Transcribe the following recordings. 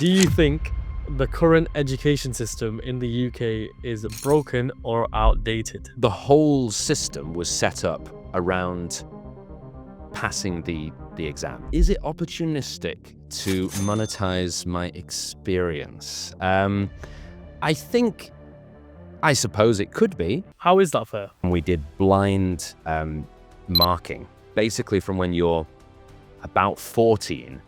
Do you think the current education system in the UK is broken or outdated? The whole system was set up around passing the exam. Is it opportunistic to monetize my experience? I suppose it could be. How is that fair? We did blind marking. Basically, from when you're about 14,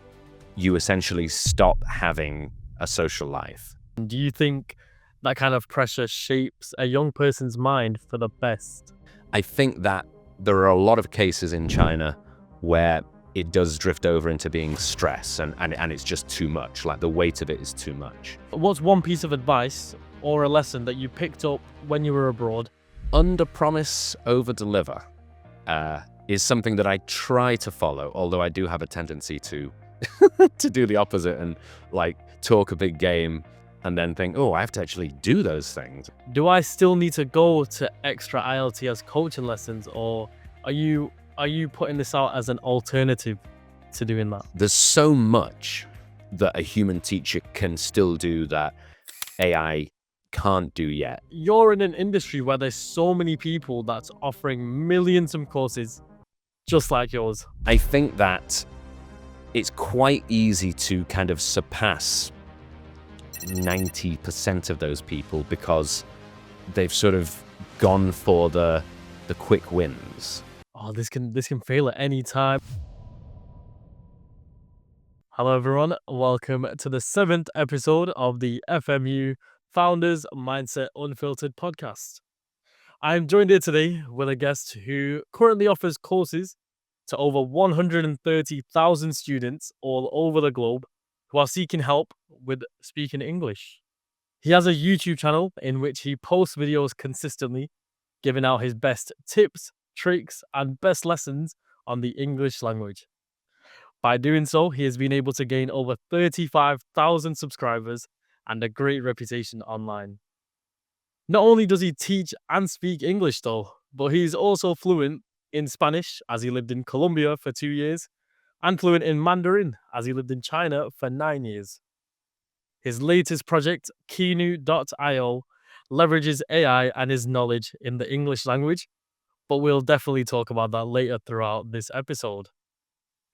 you essentially stop having a social life. Do you think that kind of pressure shapes a young person's mind for the best? I think that there are a lot of cases in China where it does drift over into being stress and it's just too much, like the weight of it is too much. What's one piece of advice or a lesson that you picked up when you were abroad? Under promise, over deliver is something that I try to follow, although I do have a tendency to to do the opposite and like talk a big game and then think, oh, I have to actually do those things. Do I still need to go to ex-IELTS coaching lessons, or are you putting this out as an alternative to doing that? There's so much that a human teacher can still do that AI can't do yet. You're in an industry where there's so many people that's offering millions of courses just like yours. I think that it's quite easy to kind of surpass 90% of those people because they've sort of gone for the quick wins. Oh, this can fail at any time. Hello everyone, welcome to the 7th episode of the FMU Founders Mindset Unfiltered podcast. I'm joined here today with a guest who currently offers courses to over 130,000 students all over the globe who are seeking help with speaking English. He has a YouTube channel in which he posts videos consistently, giving out his best tips, tricks, and best lessons on the English language. By doing so, he has been able to gain over 35,000 subscribers and a great reputation online. Not only does he teach and speak English though, but he's also fluent in Spanish as he lived in Colombia for 2 years, and fluent in Mandarin as he lived in China for 9 years. His latest project, Keenu.io, leverages AI and his knowledge in the English language, but we'll definitely talk about that later throughout this episode.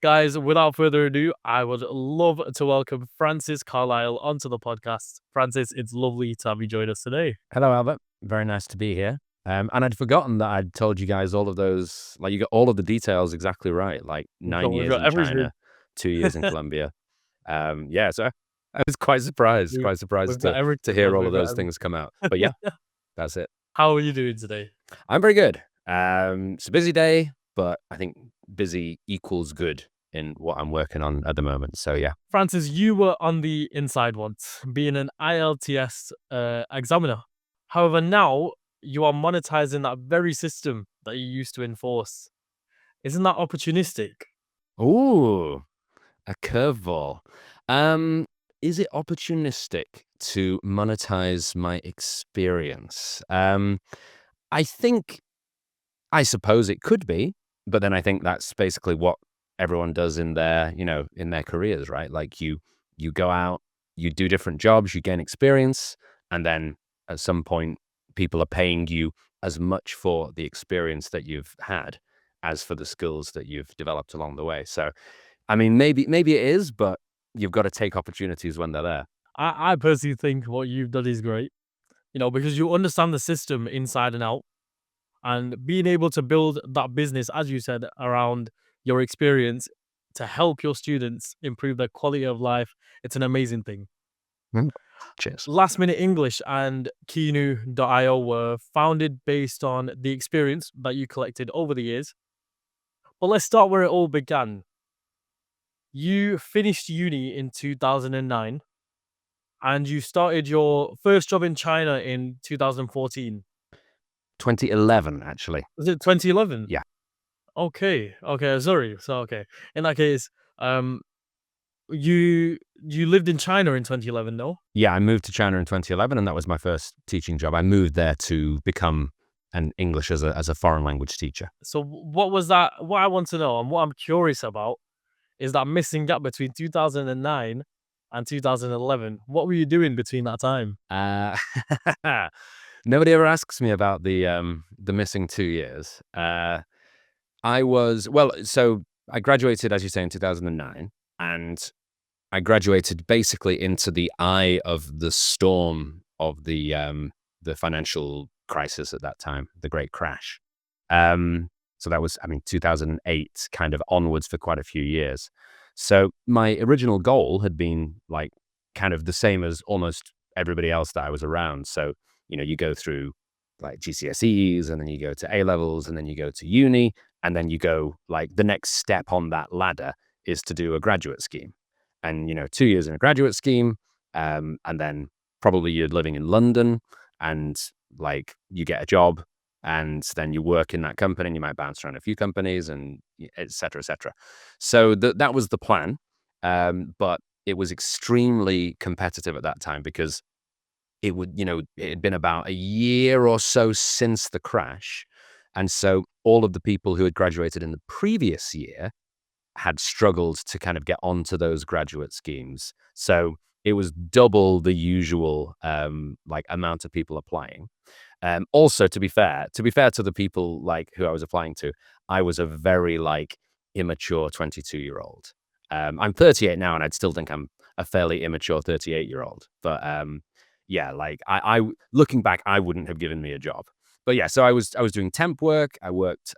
Guys, without further ado, I would love to welcome Francis Carlisle onto the podcast. Francis, it's lovely to have you join us today. Hello, Albert. Very nice to be here. And I'd forgotten that I'd told you guys all of those, like you got all of the details exactly right, like 9 years in China, 2 years in Colombia. So I was quite surprised to hear all of those things come out. But yeah, that's it. How are you doing today? I'm very good. It's a busy day, but I think busy equals good in what I'm working on at the moment. So yeah. Francis, you were on the inside once, being an IELTS examiner. However, now you are monetizing that very system that you used to enforce. Isn't that opportunistic? Ooh, a curveball. Is it opportunistic to monetize my experience? I suppose it could be, but then I think that's basically what everyone does in their careers, right? Like you go out, you do different jobs, you gain experience, and then at some point people are paying you as much for the experience that you've had as for the skills that you've developed along the way. So, I mean, maybe it is, but you've got to take opportunities when they're there. I personally think what you've done is great, because you understand the system inside and out, and being able to build that business, as you said, around your experience to help your students improve their quality of life. It's an amazing thing. Cheers. Last Minute English and Keenu.io were founded based on the experience that you collected over the years. But let's start where it all began. You finished uni in 2009 and you started your first job in China in 2014. 2011, actually. Was it 2011? Yeah. Okay, sorry. So, okay. In that case, you lived in China in 2011, no? Yeah, I moved to China in 2011, and that was my first teaching job. I moved there to become an English as a foreign language teacher. So what was that? What I want to know and what I'm curious about is that missing gap between 2009 and 2011. What were you doing between that time? Uh, Nobody ever asks me about the missing 2 years. So I graduated, as you say, in 2009, and I graduated basically into the eye of the storm of the financial crisis at that time, the Great Crash. Um, so that was, 2008 kind of onwards for quite a few years. So my original goal had been like kind of the same as almost everybody else that I was around. So, you go through like GCSEs, and then you go to A levels, and then you go to uni, and then you go like the next step on that ladder is to do a graduate scheme. And, 2 years in a graduate scheme, and then probably you're living in London, and like you get a job, and then you work in that company, and you might bounce around a few companies, and et cetera, et cetera. So that was the plan. But it was extremely competitive at that time because it had been about a year or so since the crash. And so all of the people who had graduated in the previous year had struggled to kind of get onto those graduate schemes. So it was double the usual like amount of people applying. Also, to be fair to the people like who I was applying to, I was a very like immature 22-year-old. I'm 38 now, and I'd still think I'm a fairly immature 38-year-old. But yeah, like I looking back, I wouldn't have given me a job. But yeah, so I was doing temp work. I worked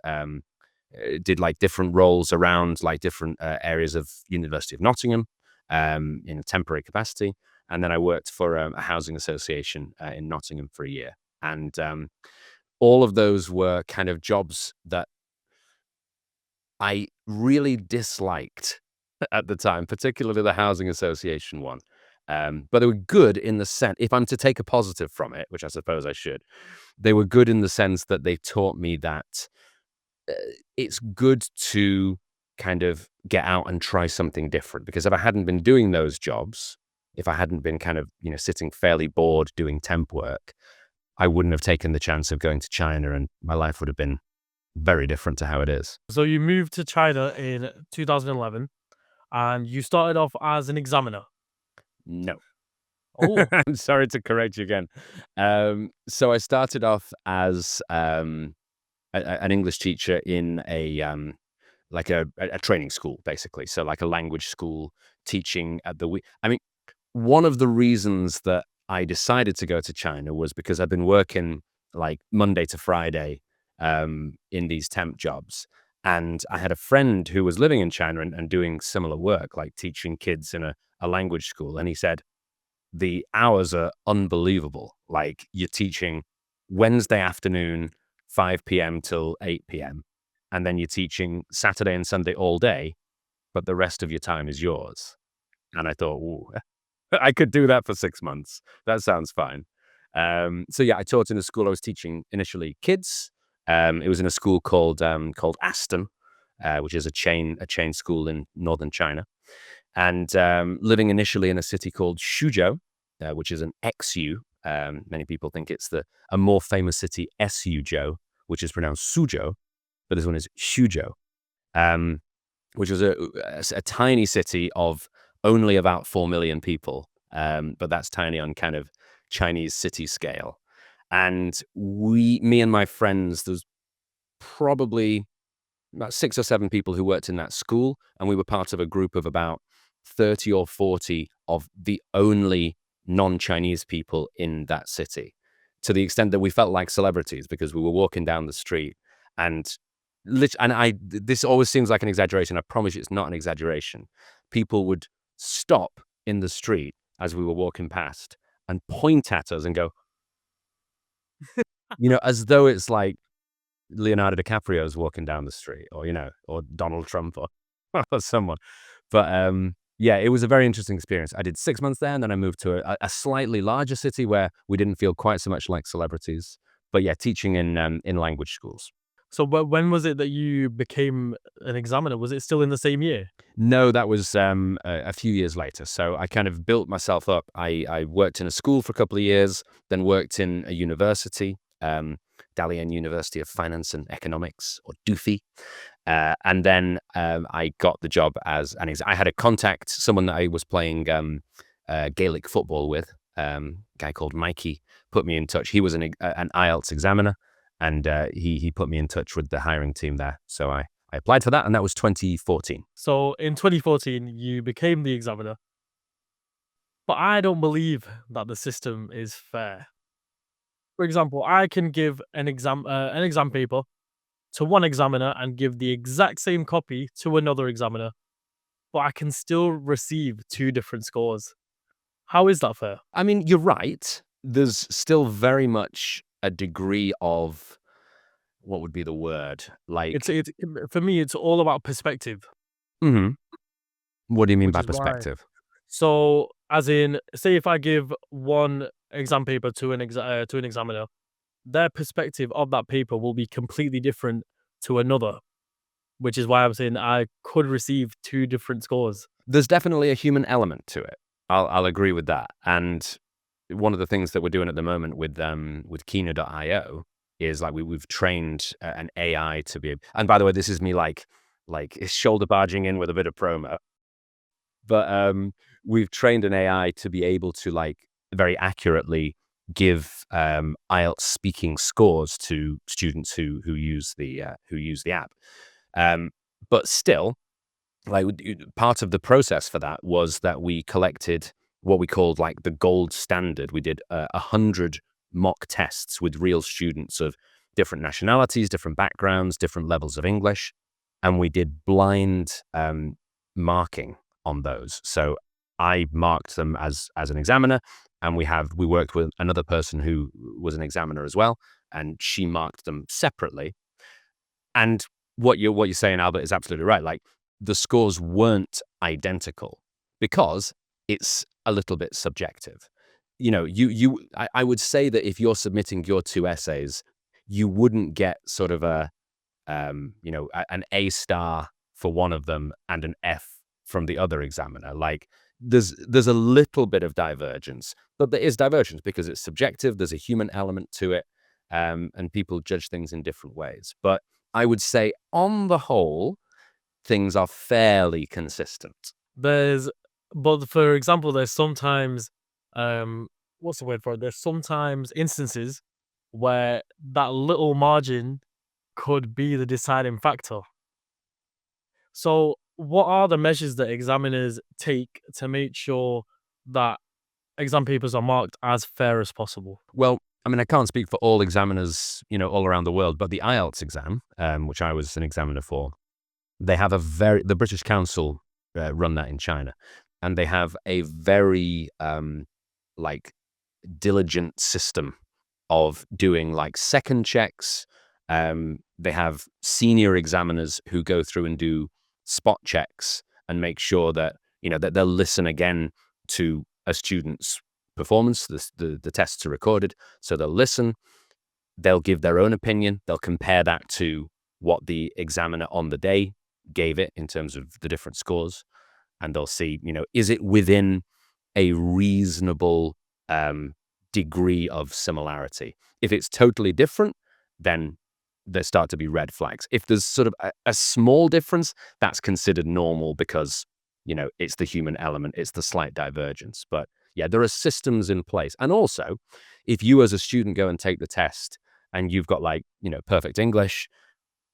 did like different roles around like different areas of University of Nottingham in a temporary capacity. And then I worked for a housing association in Nottingham for a year. And all of those were kind of jobs that I really disliked at the time, particularly the housing association one. But they were good in the sense, if I'm to take a positive from it, which I suppose I should, they were good in the sense that they taught me that uh, it's good to kind of get out and try something different. Because if I hadn't been doing those jobs, if I hadn't been kind of, sitting fairly bored doing temp work, I wouldn't have taken the chance of going to China, and my life would have been very different to how it is. So you moved to China in 2011, and you started off as an examiner. No. Oh, I'm sorry to correct you again. So I started off as an English teacher in like a training school, basically. So like a language school, teaching at the week. One of the reasons that I decided to go to China was because I've been working like Monday to Friday in these temp jobs. And I had a friend who was living in China and doing similar work, like teaching kids in a language school. And he said, the hours are unbelievable. Like you're teaching Wednesday afternoon, 5 p.m. till 8 p.m. And then you're teaching Saturday and Sunday all day, but the rest of your time is yours. And I thought, ooh, I could do that for 6 months. That sounds fine. So yeah, I taught in a school. I was teaching initially kids. It was in a school called Aston, which is a chain school in northern China, and living initially in a city called Suzhou, which is an XU. Many people think it's a more famous city, Suzhou, which is pronounced Suzhou, but this one is Suzhou, um, which was a tiny city of only about 4 million people. But that's tiny on kind of Chinese city scale. And me and my friends, there's probably about 6 or 7 people who worked in that school, and we were part of a group of about 30 or 40 of the only non-Chinese people in that city, to the extent that we felt like celebrities because we were walking down the street and this always seems like an exaggeration. I promise you it's not an exaggeration. People would stop in the street as we were walking past and point at us and go, as though it's like Leonardo DiCaprio's walking down the street, or Donald Trump, or, or someone. But yeah, it was a very interesting experience. I did 6 months there, and then I moved to a slightly larger city where we didn't feel quite so much like celebrities. But yeah, teaching in language schools. so when was it that you became an examiner? Was it still in the same year? No, that was a few years later. So I kind of built myself up. I worked in a school for a couple of years, then worked in a university, Dalian University of Finance and Economics, or DUFI. And then I got the job as I had a contact, someone that I was playing Gaelic football with, a guy called Mikey, put me in touch. He was an IELTS examiner, and he put me in touch with the hiring team there. So I applied for that, and that was 2014. So in 2014, you became the examiner. But I don't believe that the system is fair. For example, I can give an exam paper to one examiner and give the exact same copy to another examiner, but I can still receive two different scores. How is that fair? I mean, you're right. There's still very much a degree of, what would be the word? It's Like, it's for me, it's all about perspective, mhm. What do you mean which by is why. perspective? So, as in, say if I give one exam paper to to an examiner, their perspective of that paper will be completely different to another, which is why I'm saying I could receive two different scores. There's definitely a human element to it. I'll agree with that. And one of the things that we're doing at the moment with Keenu.io is like we've trained an AI to be. And by the way, this is me like it's shoulder barging in with a bit of promo. But we've trained an AI to be able to like very accurately give IELTS speaking scores to students who use the app. But still, like part of the process for that was that we collected what we called like the gold standard. We did 100 mock tests with real students of different nationalities, different backgrounds, different levels of English, and we did blind marking on those. So I marked them as an examiner, and we worked with another person who was an examiner as well, and she marked them separately. And what you're saying, Albert, is absolutely right. Like the scores weren't identical because it's a little bit subjective. You know, I would say that if you're submitting your two essays, you wouldn't get sort of an A star for one of them and an F from the other examiner. Like there's a little bit of divergence, but there is divergence because it's subjective. There's a human element to it, and people judge things in different ways. But I would say, on the whole, things are fairly consistent. There's, but for example, there's sometimes, what's the word for it? There's sometimes instances where that little margin could be the deciding factor. So, what are the measures that examiners take to make sure that exam papers are marked as fair as possible? Well, I mean, I can't speak for all examiners, all around the world, but the IELTS exam, which I was an examiner for, they have the British Council run that in China, and they have a very like diligent system of doing like second checks. They have senior examiners who go through and do spot checks and make sure that that they'll listen again to a student's performance. The tests are recorded, so they'll listen. They'll give their own opinion. They'll compare that to what the examiner on the day gave it in terms of the different scores, and they'll see, is it within a reasonable degree of similarity. If it's totally different, then there start to be red flags. If there's sort of a small difference, that's considered normal because, it's the human element, it's the slight divergence. But yeah, there are systems in place. And also, if you as a student go and take the test and you've got like, perfect English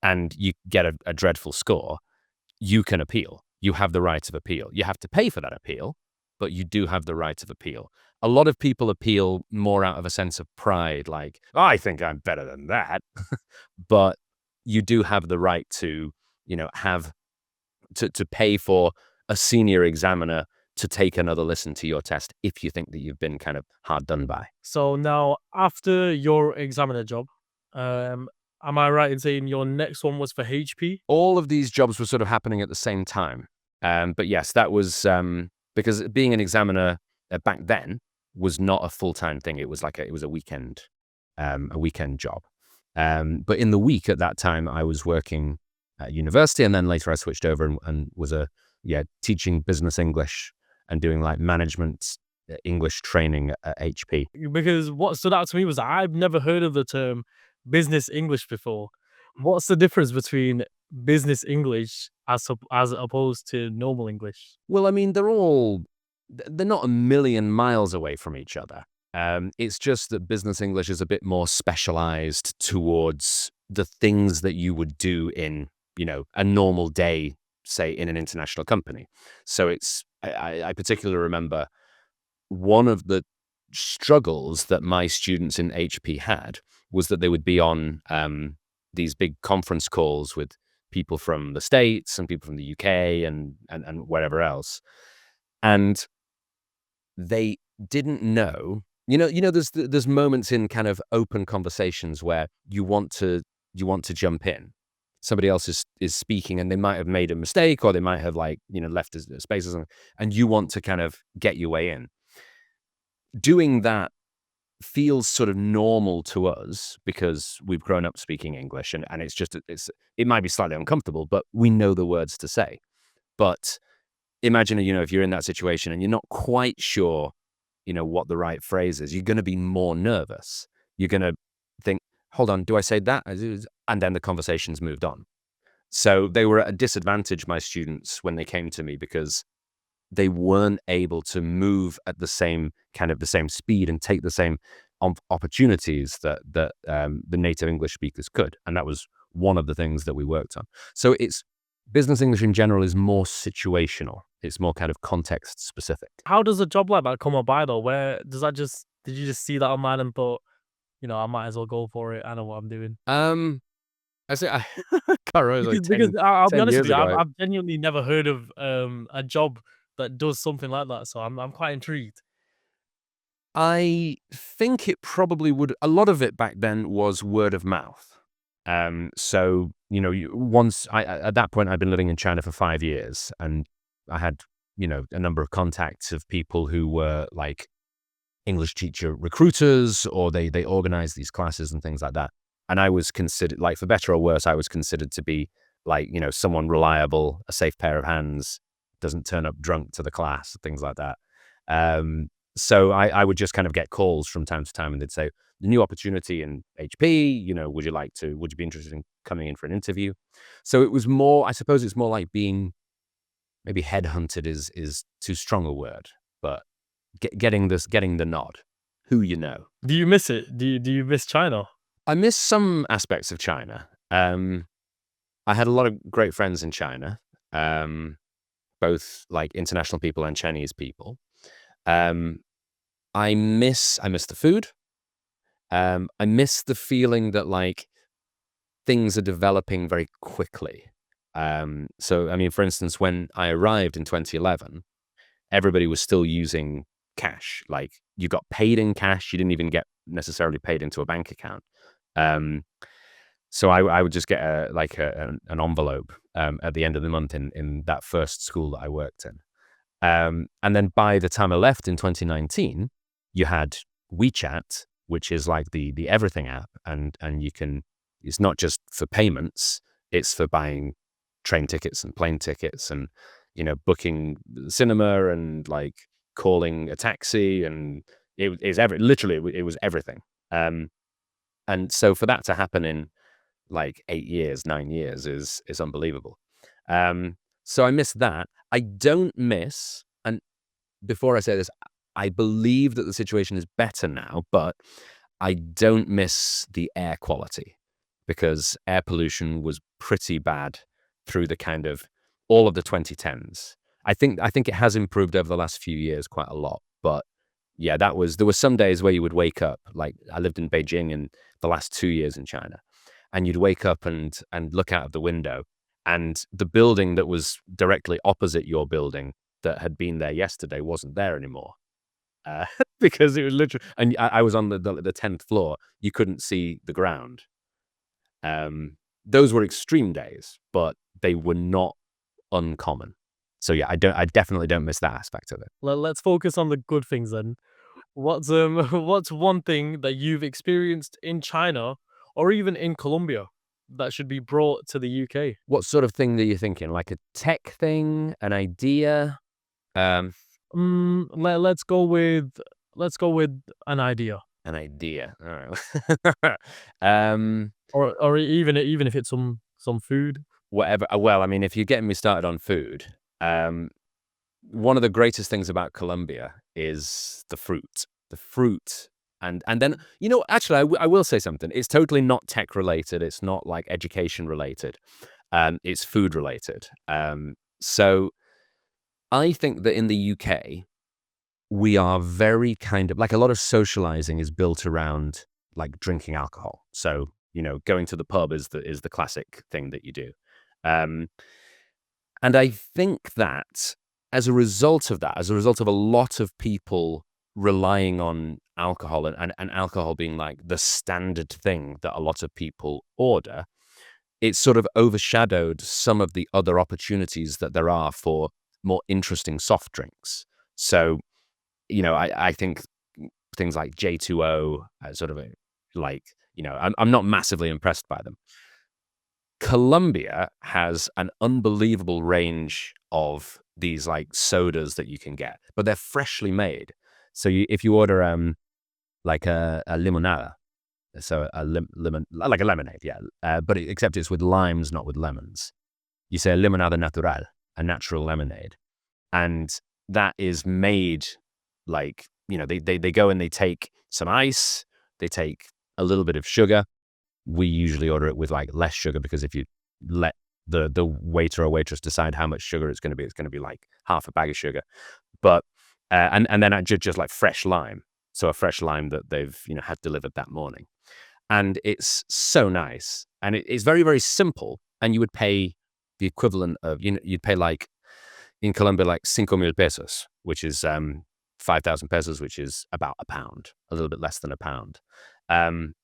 and you get a dreadful score, you can appeal. You have the right of appeal. You have to pay for that appeal, but you do have the right of appeal. A lot of people appeal more out of a sense of pride, like, oh, I think I'm better than that. But you do have the right to, have to pay for a senior examiner to take another listen to your test if you think that you've been kind of hard done by. So now, after your examiner job, am I right in saying your next one was for HP? All of these jobs were sort of happening at the same time. But yes, that was because being an examiner back then was not a full-time thing. It was it was a weekend job. But in the week at that time, I was working at university, and then later I switched over and was teaching business English and doing like management English training at HP. Because what stood out to me was I've never heard of the term business English before. What's the difference between business English as opposed to normal English? Well, I mean, they're all they're not a million miles away from each other. It's just that business English is a bit more specialized towards the things that you would do in, a normal day, say in an international company. So I particularly remember one of the struggles that my students in HP had was that they would be on these big conference calls with people from the States and people from the UK and wherever else. And they didn't know. There's moments in kind of open conversations where you want to jump in. Somebody else is speaking and they might have made a mistake, or they might have left a space or something, and you want to kind of get your way in. Doing that feels sort of normal to us because we've grown up speaking English, and it might be slightly uncomfortable, but we know the words to say. But imagine, if you're in that situation and you're not quite sure, what the right phrase is, you're going to be more nervous. You're going to think, hold on, do I say that? And then the conversation's moved on. So they were at a disadvantage, my students, when they came to me, because they weren't able to move at the same speed and take the same opportunities that the native English speakers could. And that was one of the things that we worked on. So business English in general is more situational. It's more kind of context specific. How does a job like that come about though? Did you just see that online and thought, I might as well go for it. I know what I'm doing. I say I can't remember, Because I'll be 10 honest years with you, ago. I've genuinely never heard of a job that does something like that. So I'm quite intrigued. I think it probably would. A lot of it back then was word of mouth. So once at that point, I'd been living in China for 5 years, and I had a number of contacts of people who were like English teacher recruiters, or they organized these classes and things like that. And I was considered, like, for better or worse, I was considered to be like someone reliable, a safe pair of hands, doesn't turn up drunk to the class, things like that. So I would just kind of get calls from time to time, and they'd say, the new opportunity in HP, would you be interested in coming in for an interview? So it was more, I suppose it's more like being, maybe headhunted is too strong a word, but getting the nod, who you know. Do you miss it? Do you miss China? I miss some aspects of China. I had a lot of great friends in China, both like international people and Chinese people. I miss the food. I miss the feeling that like things are developing very quickly. So, I mean, for instance, when I arrived in 2011, everybody was still using cash. Like, you got paid in cash. You didn't even get necessarily paid into a bank account. So I would just get an envelope at the end of the month in that first school that I worked in. And then by the time I left in 2019, you had WeChat, which is like the everything app, and it's not just for payments, it's for buying train tickets and plane tickets, and booking the cinema, and like calling a taxi, and it was everything. And so for that to happen in like 8 years, 9 years is unbelievable. So I miss that. I don't miss, and before I say this, I believe that the situation is better now, but I don't miss the air quality, because air pollution was pretty bad through the kind of all of the 2010s. I think it has improved over the last few years quite a lot, but yeah, there were some days where you would wake up, like I lived in Beijing in the last 2 years in China, and you'd wake up and look out of the window, and the building that was directly opposite your building that had been there yesterday wasn't there anymore. Because it was literally, and I was on the 10th floor. You couldn't see the ground. Those were extreme days, but they were not uncommon. So yeah, I definitely don't miss that aspect of it. Let's focus on the good things then. What's one thing that you've experienced in China or even in Colombia that should be brought to the UK? What sort of thing are you thinking? Like a tech thing, an idea? Let's go with an idea, An idea. All right. or even if it's some food. Whatever. Well, I mean, if you're getting me started on food, one of the greatest things about Colombia is the fruit. The fruit. And then, actually, I will say something. It's totally not tech related. It's not like education related. It's food related. So I think that in the UK, we are very kind of like a lot of socializing is built around like drinking alcohol. So, going to the pub is the classic thing that you do. Um, and I think that as a result of that, as a result of a lot of people relying on alcohol and alcohol being like the standard thing that a lot of people order, it's sort of overshadowed some of the other opportunities that there are for more interesting soft drinks. So, I think things like J2O, sort of like, I'm not massively impressed by them. Colombia has an unbelievable range of these like sodas that you can get, but they're freshly made. So if you order like a limonada, so a lemon, like a lemonade, yeah, but except it's with limes, not with lemons. You say a limonada natural, a natural lemonade, and that is made like, they go and they take some ice, they take a little bit of sugar. We usually order it with like less sugar, because if you let the waiter or waitress decide how much sugar it's going to be like half a bag of sugar. But and then just like fresh lime, so a fresh lime that they've had delivered that morning, and it's so nice, and it's very, very simple, and you would pay the equivalent of, you'd pay like in Colombia like 5,000 pesos, which is 5,000 pesos, which is about a pound, a little bit less than a pound. Um,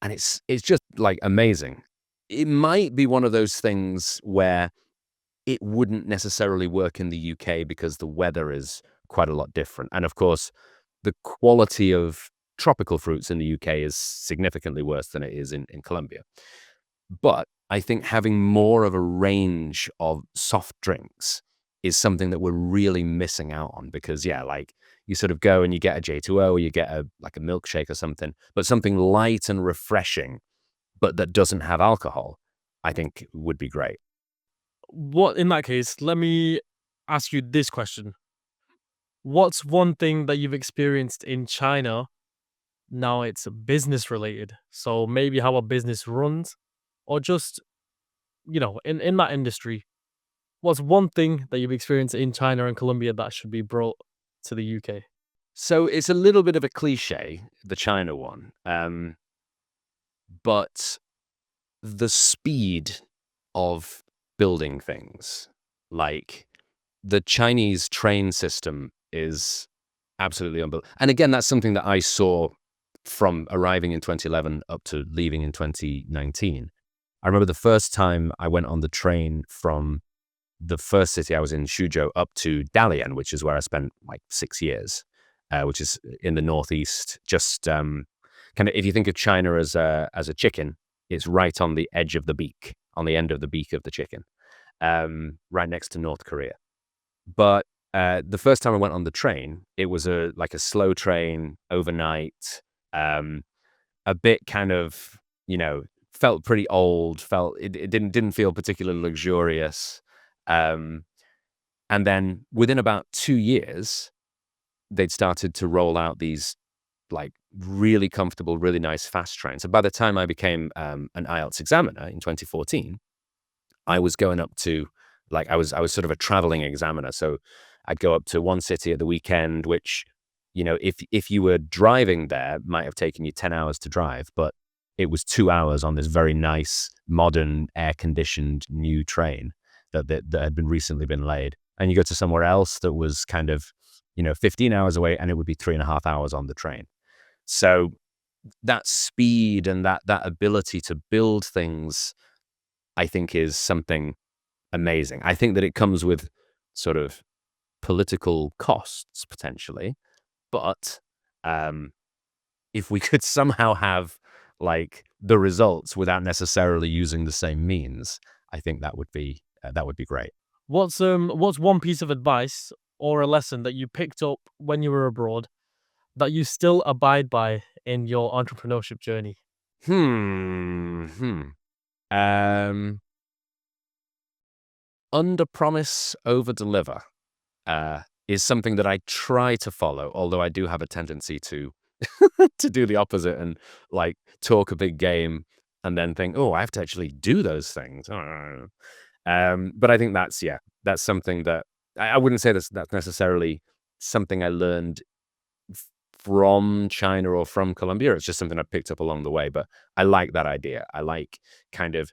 and it's just like amazing. It might be one of those things where it wouldn't necessarily work in the UK because the weather is quite a lot different. And of course, the quality of tropical fruits in the UK is significantly worse than it is in Colombia. But I think having more of a range of soft drinks is something that we're really missing out on, because yeah, like you sort of go and you get a J2O, or you get a milkshake or something, but something light and refreshing, but that doesn't have alcohol, I think would be great. What in that case, let me ask you this question. What's one thing that you've experienced in China? Now it's business related. So maybe how a business runs, or just, in that industry. What's one thing that you've experienced in China and Colombia that should be brought to the UK? So it's a little bit of a cliche, the China one, but the speed of building things, like the Chinese train system, is absolutely unbelievable. And again, that's something that I saw from arriving in 2011 up to leaving in 2019. I remember the first time I went on the train from the first city I was in, Suzhou, up to Dalian, which is where I spent like 6 years, which is in the northeast. Just kind of, if you think of China as a chicken, it's right on the edge of the beak, on the end of the beak of the chicken, right next to North Korea. But the first time I went on the train, it was like a slow train overnight, a bit kind of, felt pretty old, felt it didn't feel particularly luxurious. Um, and then within about 2 years, they'd started to roll out these like really comfortable, really nice fast trains. So by the time I became an IELTS examiner in 2014, I was going up to, like, I was sort of a traveling examiner. So I'd go up to one city at the weekend, which, if you were driving there, might have taken you 10 hours to drive, but it was 2 hours on this very nice, modern, air-conditioned new train that had recently been laid. And you go to somewhere else that was kind of, 15 hours away, and it would be 3.5 hours on the train. So that speed and that ability to build things, I think, is something amazing. I think that it comes with sort of political costs potentially, but if we could somehow have like the results without necessarily using the same means, I think that would be great. What's one piece of advice or a lesson that you picked up when you were abroad that you still abide by in your entrepreneurship journey? Hmm. Hmm. Um, Under promise, over deliver. is something that I try to follow, although I do have a tendency to to do the opposite and like talk a big game and then think, oh, I have to actually do those things. But I think that's something that I wouldn't say that's necessarily something I learned from China or from Colombia. It's just something I picked up along the way. But I like that idea. I like kind of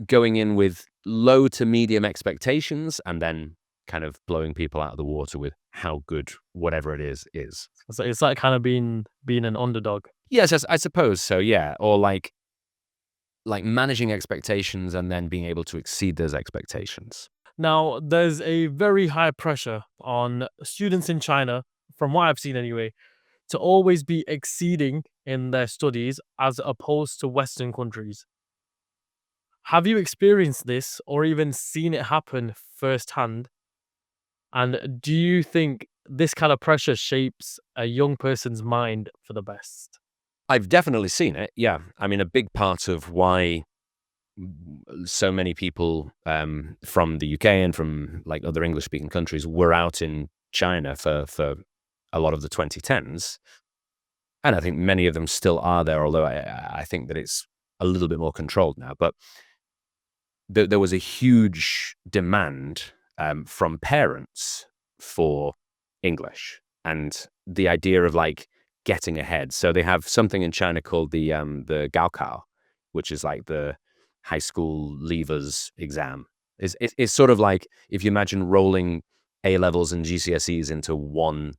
going in with low to medium expectations and then kind of blowing people out of the water with how good whatever it is. So it's like kind of being an underdog. Yes, I suppose so. Yeah, or like managing expectations and then being able to exceed those expectations. Now, there's a very high pressure on students in China, from what I've seen anyway, to always be exceeding in their studies as opposed to Western countries. Have you experienced this or even seen it happen firsthand? And do you think this kind of pressure shapes a young person's mind for the best? I've definitely seen it. Yeah, I mean, a big part of why so many people from the UK and from like other English-speaking countries were out in China for a lot of the 2010s, and I think many of them still are there. Although I think that it's a little bit more controlled now. But there was a huge demand from parents for English and the idea of like getting ahead. So they have something in China called the Gaokao, which is like the high school leavers exam. It's sort of like if you imagine rolling A levels and GCSEs into one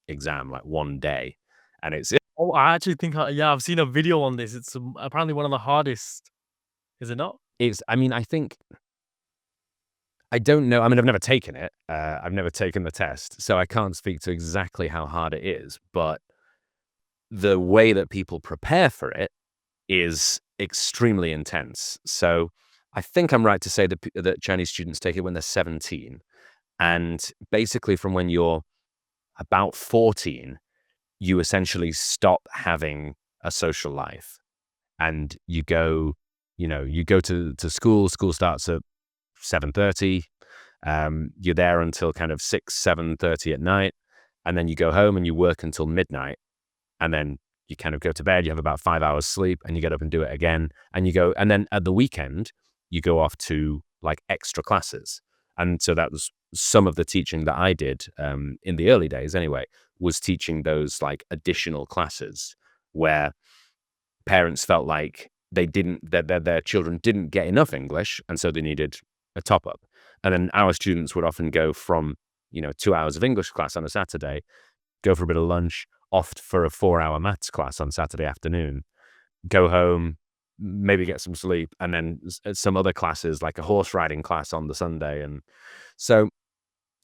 exam, like one day, and Oh, I actually think, yeah, I've seen a video on this. It's apparently one of the hardest, is it not? it's. I mean, I think I don't know. I mean, I've never taken it. I've never taken the test, so I can't speak to exactly how hard it is. But the way that people prepare for it is extremely intense. So I think I'm right to say that Chinese students take it when they're 17. And basically, from when you're about 14, you essentially stop having a social life. And you go to school. School starts at 7:30. You're there until kind of 6, 7:30 at night. And then you go home and you work until midnight. And then you kind of go to bed, you have about 5 hours sleep, and you get up and do it again. And then at the weekend, you go off to like extra classes. And so that was some of the teaching that I did in the early days anyway, was teaching those like additional classes where parents felt like their children didn't get enough English, and so they needed a top up. And then our students would often go from, 2 hours of English class on a Saturday, go for a bit of lunch, off for a 4-hour maths class on Saturday afternoon, go home, maybe get some sleep, and then some other classes like a horse riding class on the Sunday. And so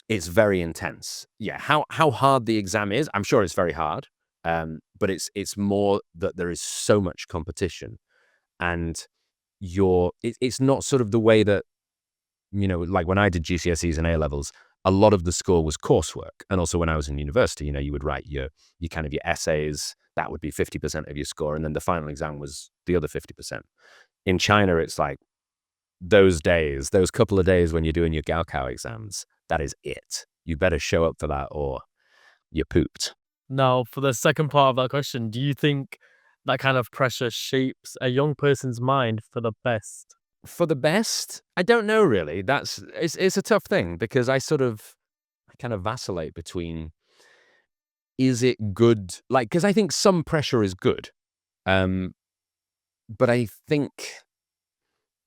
it's very intense. Yeah. How hard the exam is, I'm sure it's very hard. But it's more that there is so much competition, and it's not sort of the way that, like when I did GCSEs and A levels, a lot of the score was coursework. And also when I was in university, you would write your kind of your essays, that would be 50% of your score. And then the final exam was the other 50%. In China, it's like those couple of days when you're doing your Gaokao exams, that is it. You better show up for that or you're pooped. Now, for the second part of that question, do you think that kind of pressure shapes a young person's mind for the best? For the best, I don't know really. It's a tough thing because I kind of vacillate between, is it good? Like, because I think some pressure is good. But I think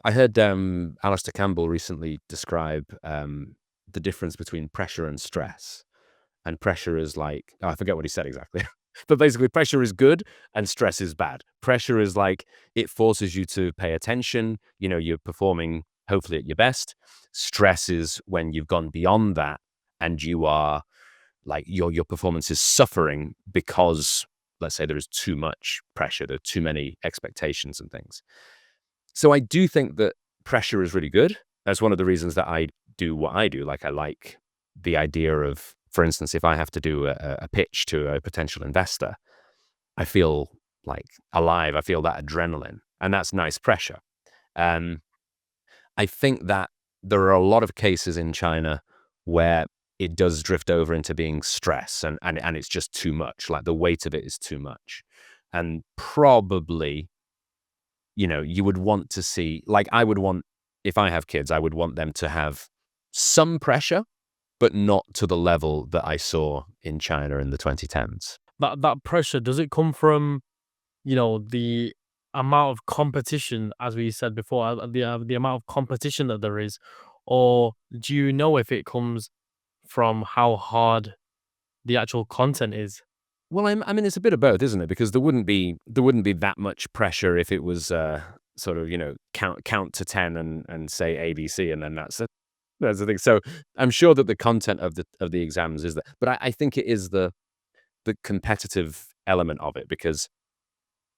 I heard Alistair Campbell recently describe the difference between pressure and stress. And pressure is like, I forget what he said exactly. But basically, pressure is good and stress is bad. Pressure is like, it forces you to pay attention. You're performing hopefully at your best. Stress is when you've gone beyond that and you are like, your performance is suffering because, let's say, there is too much pressure, there are too many expectations and things. So I do think that pressure is really good. That's one of the reasons that I do what I do. Like, I like the idea of, for instance, if I have to do a pitch to a potential investor, I feel like alive. I feel that adrenaline, and that's nice pressure. I think that there are a lot of cases in China where it does drift over into being stress, and it's just too much. Like the weight of it is too much. And probably, you would want to see, like I would want, if I have kids, I would want them to have some pressure, but not to the level that I saw in China in the 2010s. That pressure, does it come from, the amount of competition, as we said before, the amount of competition that there is, or do you know if it comes from how hard the actual content is? Well, I mean, it's a bit of both, isn't it? Because there wouldn't be that much pressure if it was sort of, count to 10 and say ABC, and then that's the thing. So I'm sure that the content of the exams is that, but I think it is the competitive element of it, because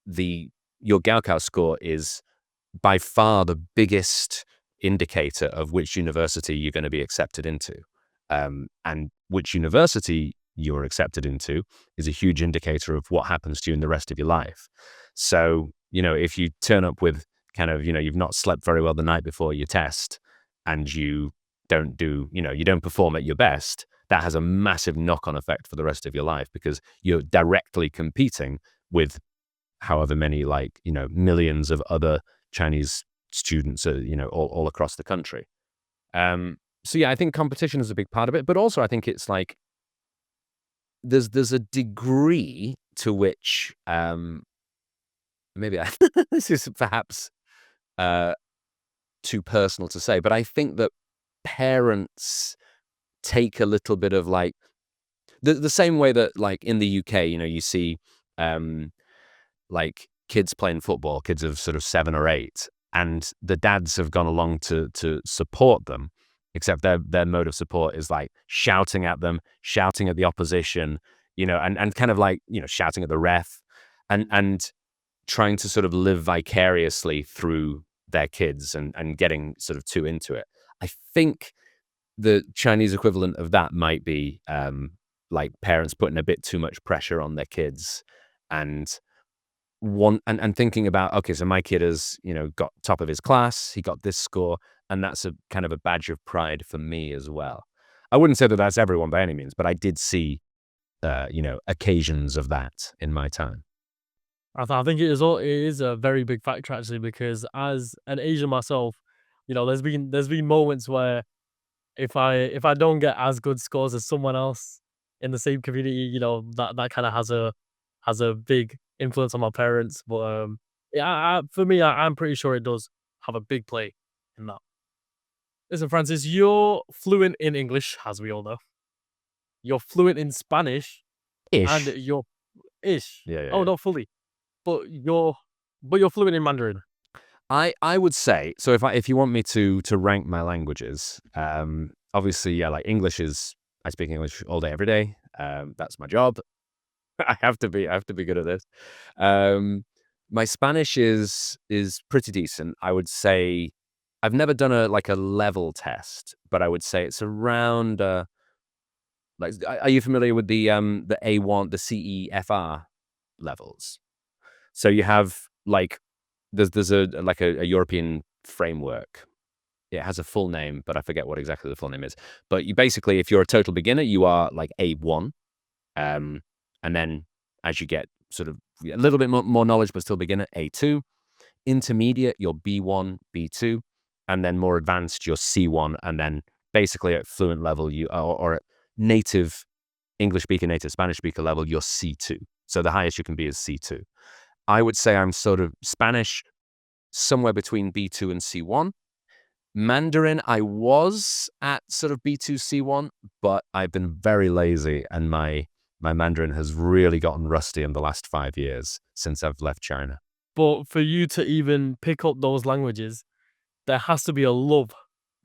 the your Gaokao score is by far the biggest indicator of which university you're going to be accepted into. And which university you're accepted into is a huge indicator of what happens to you in the rest of your life. So, if you turn up with kind of, you've not slept very well the night before your test, and you don't perform at your best, that has a massive knock-on effect for the rest of your life, because you're directly competing with however many, like, millions of other Chinese students, all across the country. So yeah, I think competition is a big part of it, but also I think it's like there's a degree to which, maybe this is perhaps uh, too personal to say, but I think that parents take a little bit of, like, the same way that, like, in the UK, you see, um, like, kids playing football, kids of sort of 7 or 8, and the dads have gone along to support them, except their mode of support is, like, shouting at them, shouting at the opposition, and kind of, like, shouting at the ref, and trying to sort of live vicariously through their kids, and getting sort of too into it. I think the Chinese equivalent of that might be, like, parents putting a bit too much pressure on their kids, and thinking about, okay, so my kid has, got top of his class, he got this score, and that's a kind of a badge of pride for me as well. I wouldn't say that that's everyone by any means, but I did see, occasions of that in my time. I think it is a very big factor, actually, because as an Asian myself, there's been moments where if I don't get as good scores as someone else in the same community, that kind of has a big influence on my parents. But yeah, for me, I'm pretty sure it does have a big play in that. Listen, Francis, you're fluent in English, as we all know. You're fluent in Spanish, and Ish. you're ish. Yeah, yeah, Oh, yeah. not fully, but you're fluent in Mandarin. I would say, so if you want me to rank my languages, obviously, yeah, like English is, I speak English all day, every day. That's my job. I have to be good at this. Um, my Spanish is pretty decent. I would say I've never done a level test, but I would say it's around, like, are you familiar with the A1, the CEFR levels? So you have, like, there's a European framework. It has a full name, but I forget what exactly the full name is. But you basically, if you're a total beginner, you are like A1. Um, and then as you get sort of a little bit more knowledge, but still beginner, A2. Intermediate, you're B1, B2. And then more advanced, you're C1. And then basically at fluent level, or at native English speaker, native Spanish speaker level, you're C2. So the highest you can be is C2. I would say I'm sort of Spanish somewhere between B2 and C1. Mandarin, I was at sort of B2, C1, but I've been very lazy, and my Mandarin has really gotten rusty in the last 5 years since I've left China. But for you to even pick up those languages, there has to be a love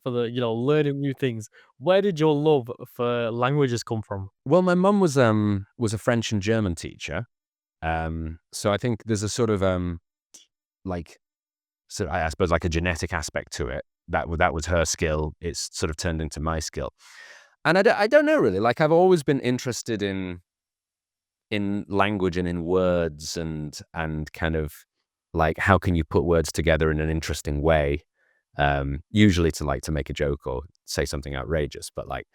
for learning new things. Where did your love for languages come from? Well, my mum was a French and German teacher. So I think there's a sort of, like, so I suppose, like, a genetic aspect to it. That was her skill. It's sort of turned into my skill. And I don't know, really. Like, I've always been interested in language and in words, and kind of, like, how can you put words together in an interesting way? Usually to make a joke or say something outrageous, but, like,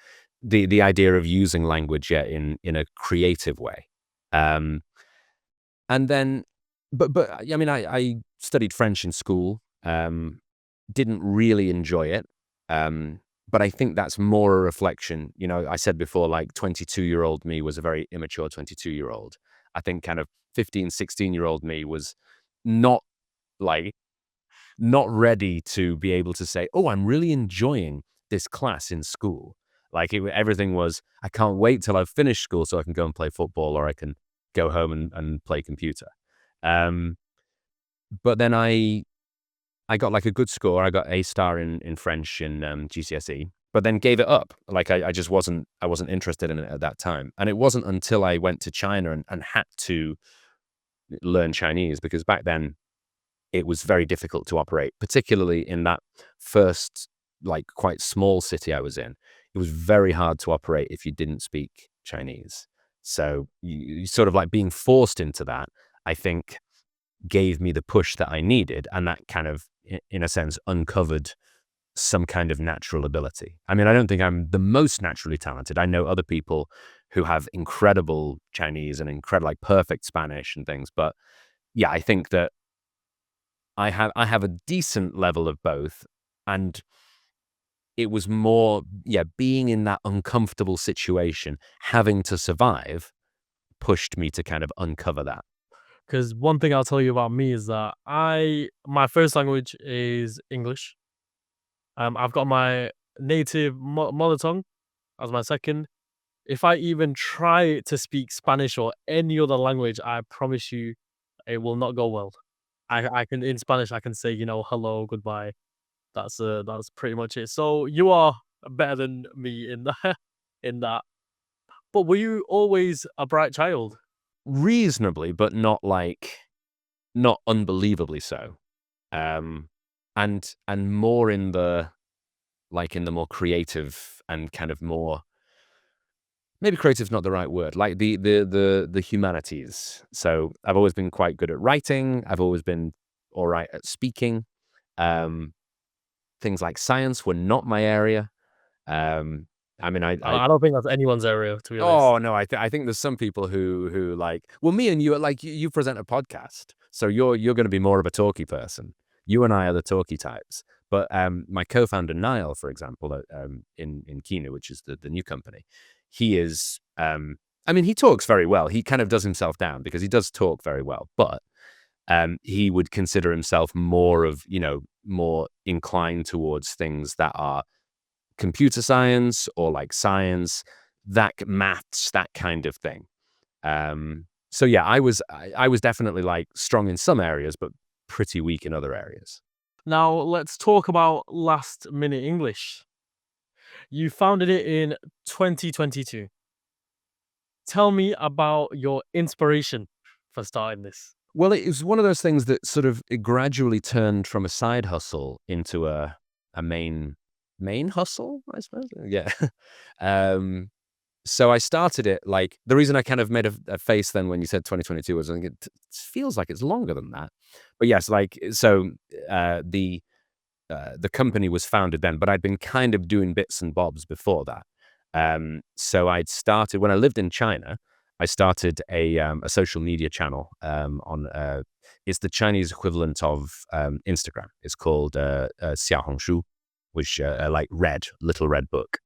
the idea of using language in a creative way. Um, and then, but I mean, I studied French in school. Didn't really enjoy it. Um, but I think that's more a reflection. I said before, like 22-year-old me was a very immature 22-year-old. I think kind of 15, 16-year-old me was not like not ready to be able to say, "Oh, I'm really enjoying this class in school." Like everything was, I can't wait till I've finished school so I can go and play football or I can go home and play computer. Um, but then I got like a good score. I got A star in French in GCSE, but then gave it up. Like I wasn't interested in it at that time. And it wasn't until I went to China and had to learn Chinese, because back then it was very difficult to operate, particularly in that first, like, quite small city I was in. It was very hard to operate if you didn't speak Chinese. So you sort of like being forced into that, I think, gave me the push that I needed. And that kind of, in a sense, uncovered some kind of natural ability. I mean, I don't think I'm the most naturally talented. I know other people who have incredible Chinese and incredible, like perfect Spanish and things. But yeah, I think that I have a decent level of both, and it was more, yeah, being in that uncomfortable situation, having to survive, pushed me to kind of uncover that. Because one thing I'll tell you about me is that my first language is English. I've got my native mother tongue as my second. If I even try to speak Spanish or any other language, I promise you it will not go well. I can in Spanish, I can say, hello, goodbye. That's pretty much it. So you are better than me in that in that. But were you always a bright child? Reasonably, but not unbelievably so. Um, and more in the, like, in the more creative and kind of more, maybe creative's not the right word, like the humanities. So I've always been quite good at writing. I've always been all right at speaking. Um, Things like science were not my area. Um, I mean, I I don't think that's anyone's area, to be honest. oh no, I think there's some people who like, well, me and you are like, you present a podcast, so you're going to be more of a talky person. You and I are the talky types. But my co-founder Niall, for example, in Keenu, which is the new company, he is. I mean, he talks very well. He kind of does himself down because he does talk very well, but he would consider himself more of, more inclined towards things that are computer science or like science, maths, that kind of thing. So yeah, I was definitely like strong in some areas, but pretty weak in other areas. Now let's talk about last minute English. You founded it in 2022. Tell me about your inspiration for starting this. Well, it was one of those things that sort of, it gradually turned from a side hustle into a main hustle, I suppose. Yeah. um, So I started it, like, the reason I kind of made a face then when you said 2022 was, I think it feels like it's longer than that. But yes, like, so uh, the the company was founded then, but I'd been kind of doing bits and bobs before that. So I'd started when I lived in China. I started a social media channel on it's the Chinese equivalent of Instagram. It's called Xiaohongshu, which like red, little red book.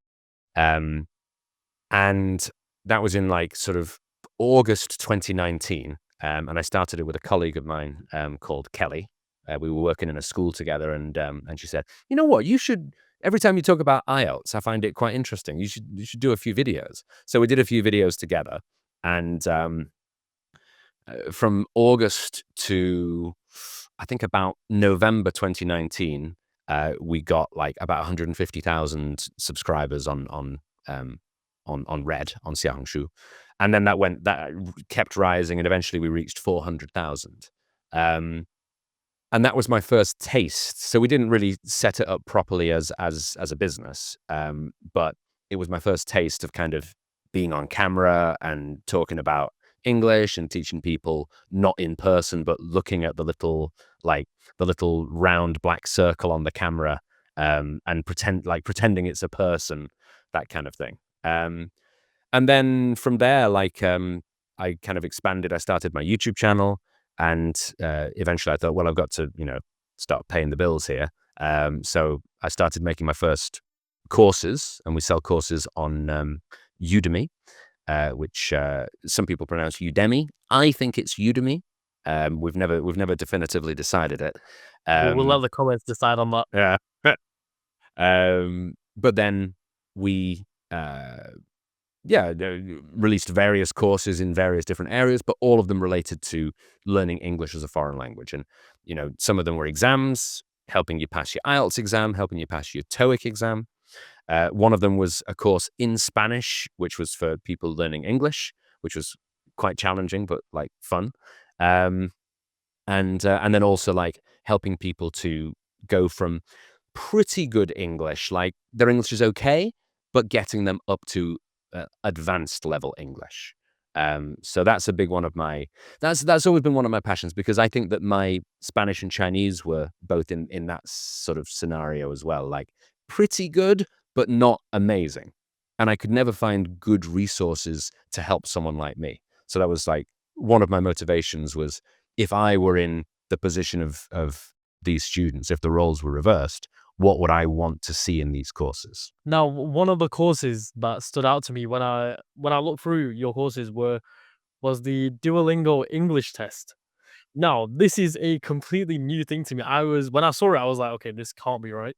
Um, and that was in like sort of August 2019. And I started it with a colleague of mine called Kelly. We were working in a school together, and she said, "You know what? You should, every time you talk about IELTS, I find it quite interesting. You should do a few videos." So we did a few videos together, and from August to, I think, about November 2019, we got like about 150,000 subscribers on Red, on Xiaohongshu, and then that kept rising, and eventually we reached 400,000. Um, and that was my first taste. So we didn't really set it up properly as a business, but it was my first taste of kind of being on camera and talking about English and teaching people, not in person, but looking at the little round black circle on the camera, and pretending it's a person, that kind of thing. And then from there, I kind of expanded. I started my YouTube channel, and eventually I thought, well, I've got to, start paying the bills here. So I started making my first courses, and we sell courses on Udemy, which some people pronounce Udemy. I think it's Udemy. We've never definitively decided it. We'll let Um, the comments decide on that. yeah. But then we, uh, released various courses in various different areas, but all of them related to learning English as a foreign language. And, some of them were exams, helping you pass your IELTS exam, helping you pass your TOEIC exam. One of them was a course in Spanish, which was for people learning English, which was quite challenging, but like fun. Um, and then also like helping people to go from pretty good English, like their English is okay, but getting them up to advanced level English. So that's a big one of my that's always been one of my passions, because I think that my Spanish and Chinese were both in that sort of scenario as well, like pretty good but not amazing, and I could never find good resources to help someone like me. So that was like one of my motivations was, if I were in the position of these students, if the roles were reversed, what would I want to see in these courses? Now, one of the courses that stood out to me when I looked through your courses was the Duolingo English test. Now, this is a completely new thing to me. When I saw it, I was like, okay, this can't be right.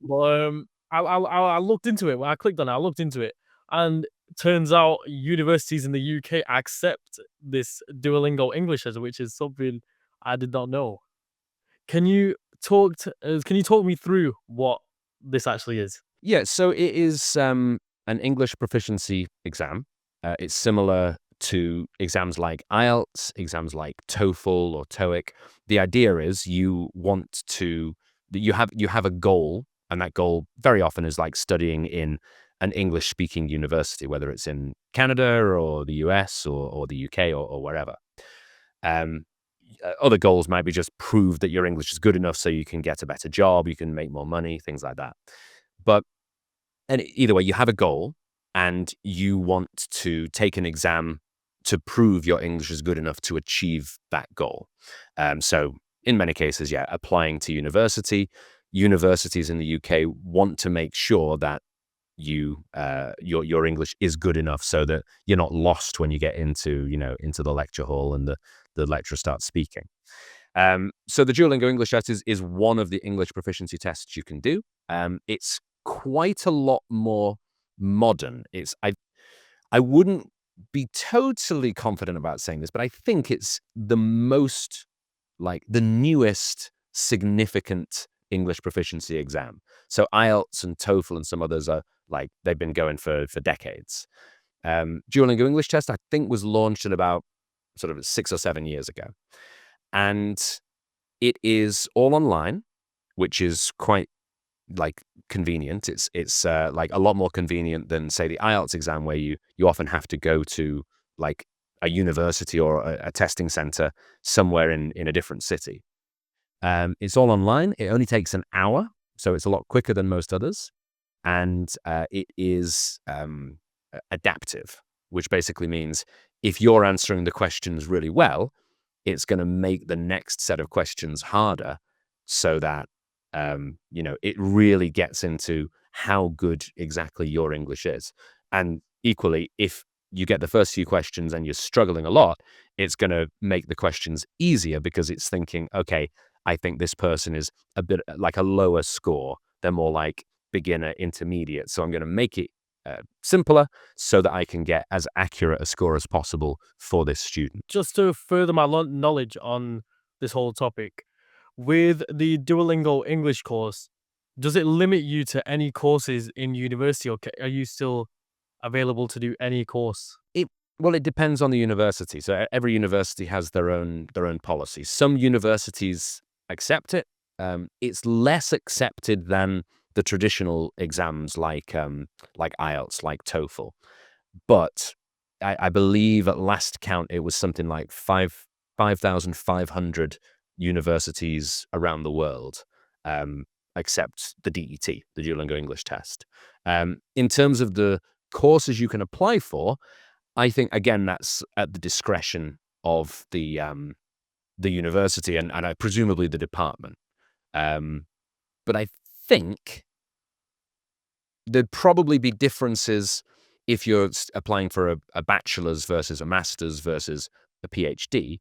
But I looked into it. When I clicked on it, I looked into it, and turns out universities in the UK accept this Duolingo English test, which is something I did not know. Can you talk me through what this actually is? Yeah, so it is an English proficiency exam. It's similar to exams like IELTS, exams like TOEFL or TOEIC. The idea is you have a goal, and that goal very often is like studying in an English speaking university, whether it's in Canada or the US or the UK or wherever. Um, Other goals might be just prove that your English is good enough so you can get a better job, you can make more money, things like that. But either way, you have a goal and you want to take an exam to prove your English is good enough to achieve that goal. So in many cases, yeah, applying to university, universities in the UK want to make sure that your English is good enough so that you're not lost when you get into the lecture hall and the lecturer starts speaking. So the Duolingo English test is one of the English proficiency tests you can do. It's quite a lot more modern. I wouldn't be totally confident about saying this, but I think it's the most, like, the newest significant English proficiency exam. So IELTS and TOEFL and some others are like they've been going for decades. Duolingo English test, I think, was launched at about sort of 6 or 7 years ago, and it is all online, which is quite like convenient. It's like a lot more convenient than, say, the IELTS exam, where you often have to go to like a university or a testing center somewhere in a different city. It's all online. It only takes an hour, so it's a lot quicker than most others, and it is adaptive, which basically means if you're answering the questions really well, it's going to make the next set of questions harder, so that it really gets into how good exactly your English is. And equally, if you get the first few questions and you're struggling a lot, it's going to make the questions easier, because it's thinking, okay, I think this person is a bit like a lower score. They're more like beginner, intermediate. So I'm going to make it simpler so that I can get as accurate a score as possible for this student. Just to further my knowledge on this whole topic, with the Duolingo English course, does it limit you to any courses in university, or are you still available to do any course? Well, it depends on the university. So every university has their own policy. Some universities accept it. It's less accepted than the traditional exams like IELTS, like TOEFL. But I believe at last count it was something like 5,500 universities around the world um, accept the DET, the Duolingo English test. In terms of the courses you can apply for, I think, again, that's at the discretion of the university and presumably the department. But I think there'd probably be differences if you're applying for a bachelor's versus a master's versus a PhD.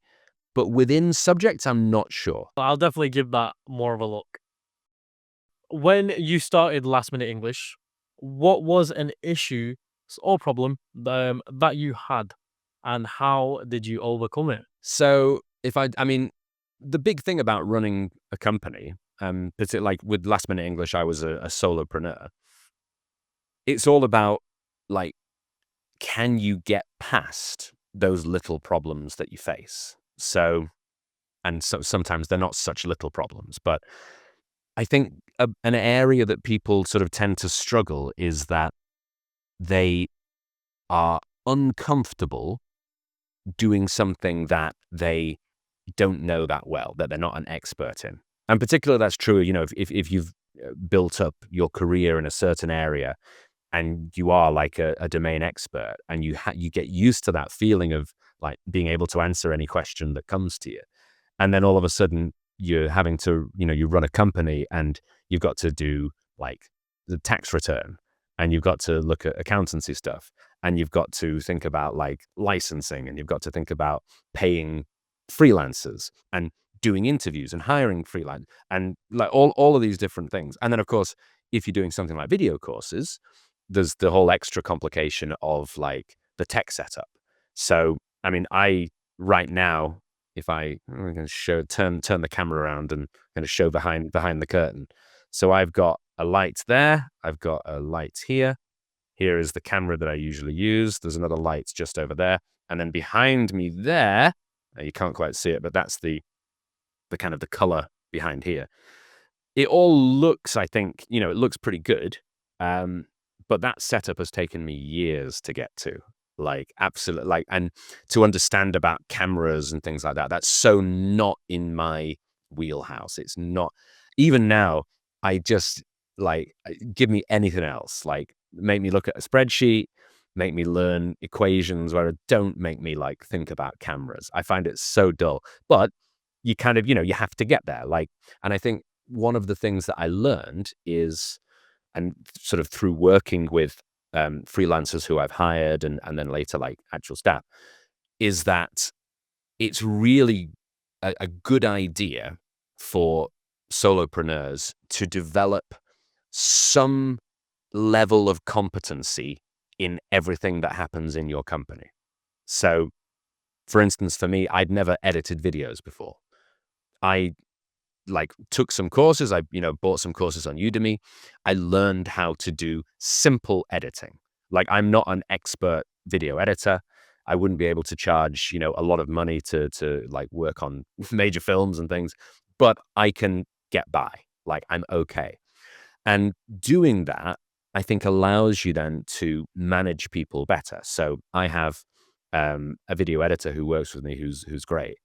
But within subjects, I'm not sure. I'll definitely give that more of a look. When you started Last Minute English, what was an issue or problem that you had, and how did you overcome it? So I mean, the big thing about running a company, particularly like with Last Minute English, I was a solopreneur. It's all about like, can you get past those little problems that you face? So sometimes they're not such little problems, but I think an area that people sort of tend to struggle is that they are uncomfortable doing something that they don't know that well, that they're not an expert in. And particularly that's true, if you've built up your career in a certain area and you are like a domain expert and you get used to that feeling of like being able to answer any question that comes to you. And then all of a sudden you're having to, you run a company and you've got to do like the tax return and you've got to look at accountancy stuff and you've got to think about like licensing and you've got to think about paying freelancers and doing interviews and hiring freelance and like all of these different things. And then of course, if you're doing something like video courses, there's the whole extra complication of like the tech setup. So, I mean, right now, I'm going to turn the camera around and going to show behind the curtain. So I've got a light there. I've got a light here. Here is the camera that I usually use. There's another light just over there. And then behind me there, you can't quite see it, but that's the kind of the color behind here. It all looks, I think, it looks pretty good. But that setup has taken me years to get to, like absolutely, like, and to understand about cameras and things like that. That's so not in my wheelhouse. It's not. Even now, I just like give me anything else. Like make me look at a spreadsheet, make me learn equations where it don't make me like think about cameras. I find it so dull. But you kind of, you have to get there. Like, and I think one of the things that I learned is, and sort of through working with freelancers who I've hired and then later like actual staff, is that it's really a good idea for solopreneurs to develop some level of competency in everything that happens in your company. So, for instance, for me, I'd never edited videos before. I like took some courses. I, bought some courses on Udemy. I learned how to do simple editing. Like I'm not an expert video editor. I wouldn't be able to charge, a lot of money to like work on major films and things, but I can get by. Like I'm okay. And doing that, I think allows you then to manage people better. So I have a video editor who works with me who's great.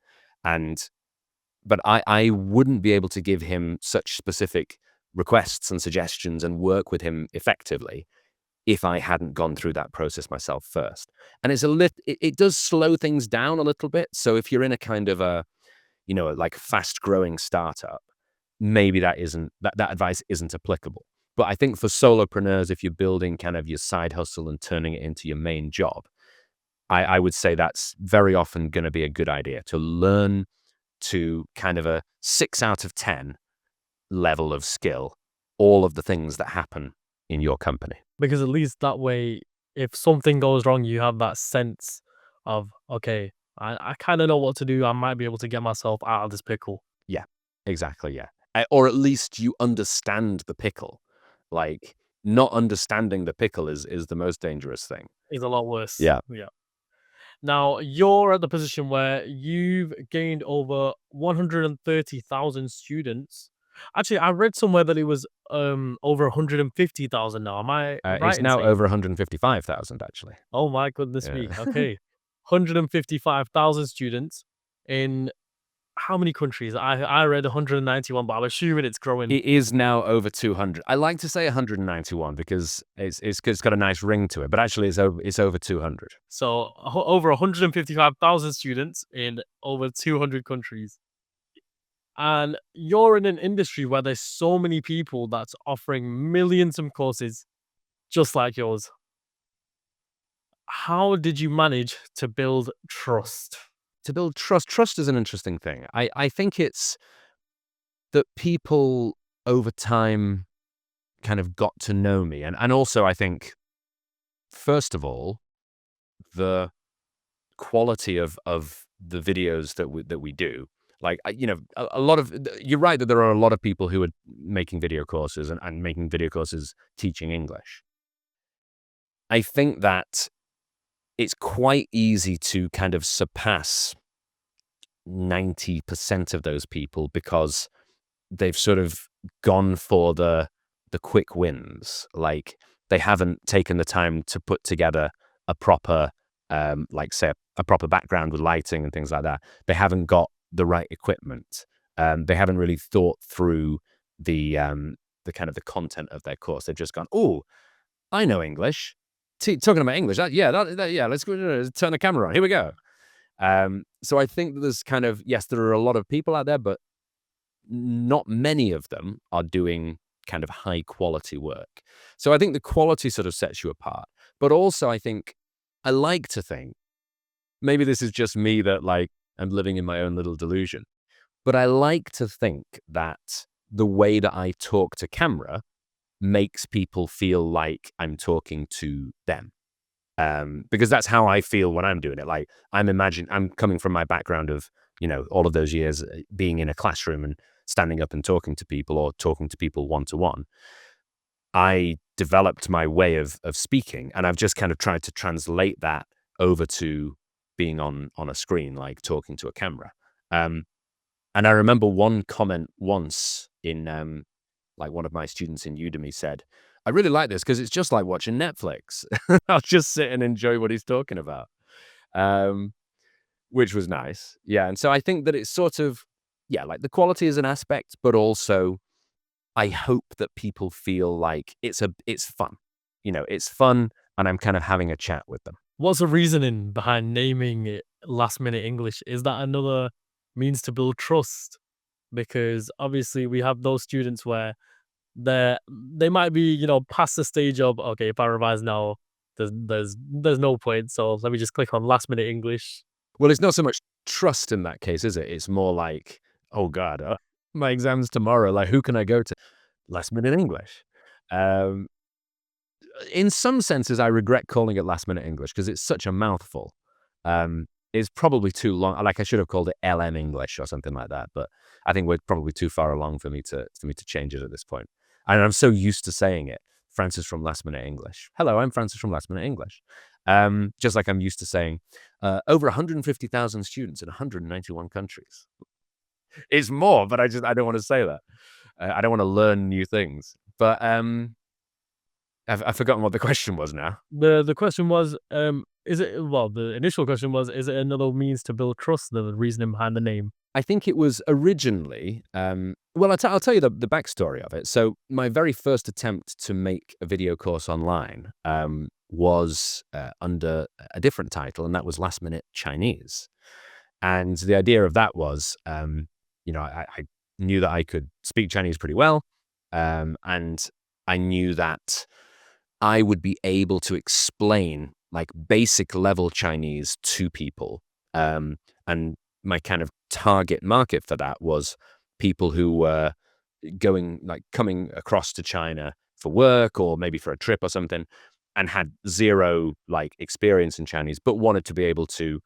But I wouldn't be able to give him such specific requests and suggestions and work with him effectively if I hadn't gone through that process myself first. And it does slow things down a little bit. So if you're in a kind of like fast growing startup, maybe that advice isn't applicable. But I think for solopreneurs, if you're building kind of your side hustle and turning it into your main job, I would say that's very often going to be a good idea to learn to kind of a 6 out of 10 level of skill, all of the things that happen in your company. Because at least that way, if something goes wrong, you have that sense of, okay, I kind of know what to do. I might be able to get myself out of this pickle. Yeah, exactly. Yeah. Or at least you understand the pickle. Like not understanding the pickle is the most dangerous thing. It's a lot worse. Yeah. Yeah. Now, you're at the position where you've gained over 130,000 students. Actually, I read somewhere that it was over 150,000 now. Am I right It's in now saying? over 155,000 actually. Oh my goodness Yeah. me. Okay. 155,000 students in how many countries? I read 191, but I'm assuming it's growing. It is now over 200. I like to say 191 because it's got a nice ring to it, but actually it's over 200. So over 155,000 students in over 200 countries. And you're in an industry where there's so many people that's offering millions of courses just like yours. How did you manage to build trust? To build trust, trust is an interesting thing. I think it's that people over time kind of got to know me. And also I think, first of all, the quality of the videos that we do. Like, a lot of, you're right that there are a lot of people who are making video courses and making video courses teaching English. I think that it's quite easy to kind of surpass 90% of those people because they've sort of gone for the quick wins. Like, they haven't taken the time to put together a proper, like, say, a proper background with lighting and things like that. They haven't got the right equipment. They haven't really thought through the kind of the content of their course. They've just gone, oh, I know English. Talking about English, yeah, let's go, turn the camera on. Here we go. So I think that there's kind of, yes, there are a lot of people out there, but not many of them are doing kind of high quality work. So I think the quality sort of sets you apart. But also I think, I like to think, maybe this is just me that, like, I'm living in my own little delusion, but I like to think that the way that I talk to camera makes people feel like I'm talking to them. Because that's how I feel when I'm doing it. Like, I'm coming from my background of, all of those years being in a classroom and standing up and talking to people, or talking to people one-to-one. I developed my way of speaking, and I've just kind of tried to translate that over to being on a screen, like talking to a camera. And I remember one comment once in, like, one of my students in Udemy said, I really like this because it's just like watching Netflix. I'll just sit and enjoy what he's talking about, which was nice. Yeah. And so I think that it's sort of, yeah, like, the quality is an aspect, but also I hope that people feel like it's fun. It's fun, and I'm kind of having a chat with them. What's the reasoning behind naming it Last Minute English? Is that another means to build trust? Because obviously we have those students where they might be, past the stage of, okay, if I revise now, there's no point. So let me just click on Last Minute English. Well, it's not so much trust in that case, is it? It's more like, oh God, my exam's tomorrow. Like, who can I go to? Last Minute English. In some senses, I regret calling it Last Minute English because it's such a mouthful. It's probably too long. Like, I should have called it LM English or something like that. But I think we're probably too far along for me to change it at this point. And I'm so used to saying it. Francis from Last Minute English. Hello, I'm Francis from Last Minute English. Just like I'm used to saying over 150,000 students in 191 countries. It's more, but I don't want to say that. I don't want to learn new things. But I've forgotten what the question was now. The question was, the initial question was, is it another means to build trust? The reasoning behind the name. I think it was originally, well, I'll tell you the backstory of it. So my very first attempt to make a video course online was under a different title, and that was Last Minute Chinese. And the idea of that was, I knew that I could speak Chinese pretty well, and I knew that I would be able to explain, like, basic level Chinese to people. And my kind of target market for that was people who were coming across to China for work or maybe for a trip or something, and had zero, like, experience in Chinese, but wanted to be able to,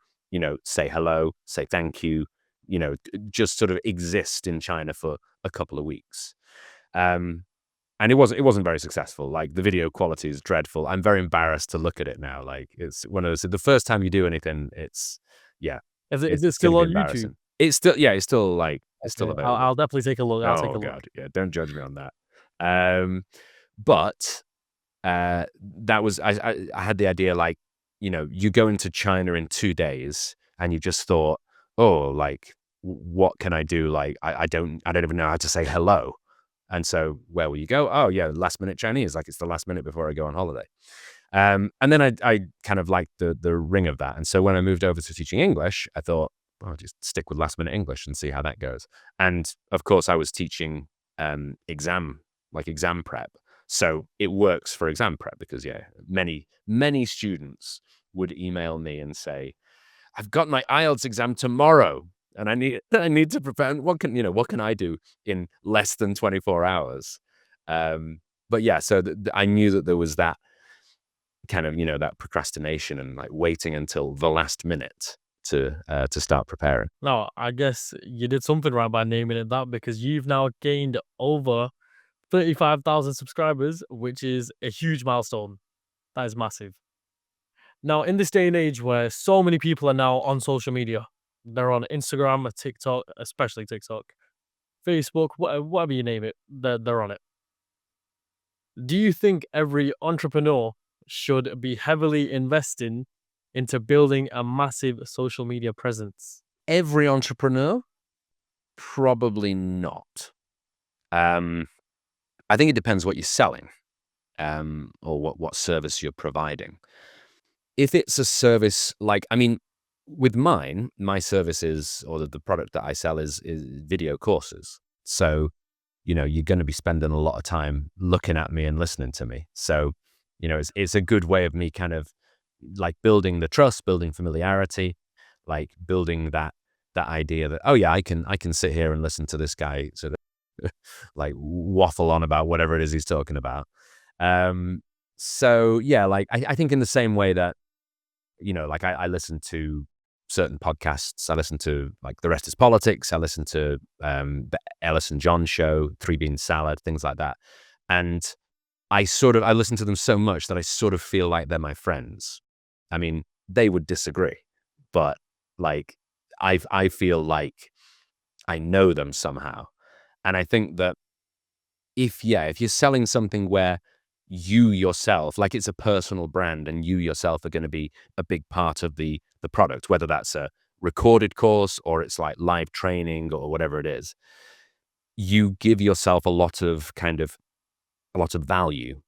say hello, say thank you, just sort of exist in China for a couple of weeks. And it wasn't very successful. Like, the video quality is dreadful. I'm very embarrassed to look at it now. Like, it's one of those, the first time you do anything, it's, yeah. Is it It's still gonna be on YouTube? embarrassing. It's still, yeah, it's still Okay, available. I'll definitely take a look. I'll take a Oh look. God, yeah, don't judge me on that. But that was, I had the idea, like, you go into China in 2 days and you just thought, oh, like, what can I do? Like, I don't even know how to say hello. And so where will you go? Oh yeah, last minute Chinese. Like it's the last minute before I go on holiday. And then I kind of liked the ring of that. And so when I moved over to teaching English, I thought, well, I'll just stick with last minute English and see how that goes. And of course, I was teaching exam prep. So it works for exam prep because many students would email me and say, I've got my IELTS exam tomorrow and I need to prepare. What can I do in less than 24 hours? But yeah, so I knew that there was that kind of, that procrastination and like waiting until the last minute to start preparing. Now, I guess you did something right by naming it that, because you've now gained over 35,000 subscribers, which is a huge milestone. That is massive. Now, in this day and age where so many people are now on social media, they're on Instagram, TikTok, especially TikTok, Facebook, whatever you name it, they're on it. Do you think every entrepreneur should be heavily investing into building a massive social media presence? Every entrepreneur, probably not. I think it depends what you're selling, or what service you're providing. If it's a service like, I mean, with my service is, or the product that I sell is video courses. So, you're going to be spending a lot of time looking at me and listening to me. So, it's a good way of me kind of like building the trust, building familiarity, like building that idea that, oh yeah, I can sit here and listen to this guy sort of like waffle on about whatever it is he's talking about. So yeah, like I think in the same way that, like I listen to certain podcasts. I listen to like The Rest is Politics. I listen to the Ellis and John show, Three Bean Salad, things like that. And I listen to them so much that I sort of feel like they're my friends. I mean, they would disagree, but like I feel like I know them somehow. And I think that if you're selling something where you yourself, like it's a personal brand and you yourself are going to be a big part of the product, whether that's a recorded course or it's like live training or whatever it is, you give yourself a lot of value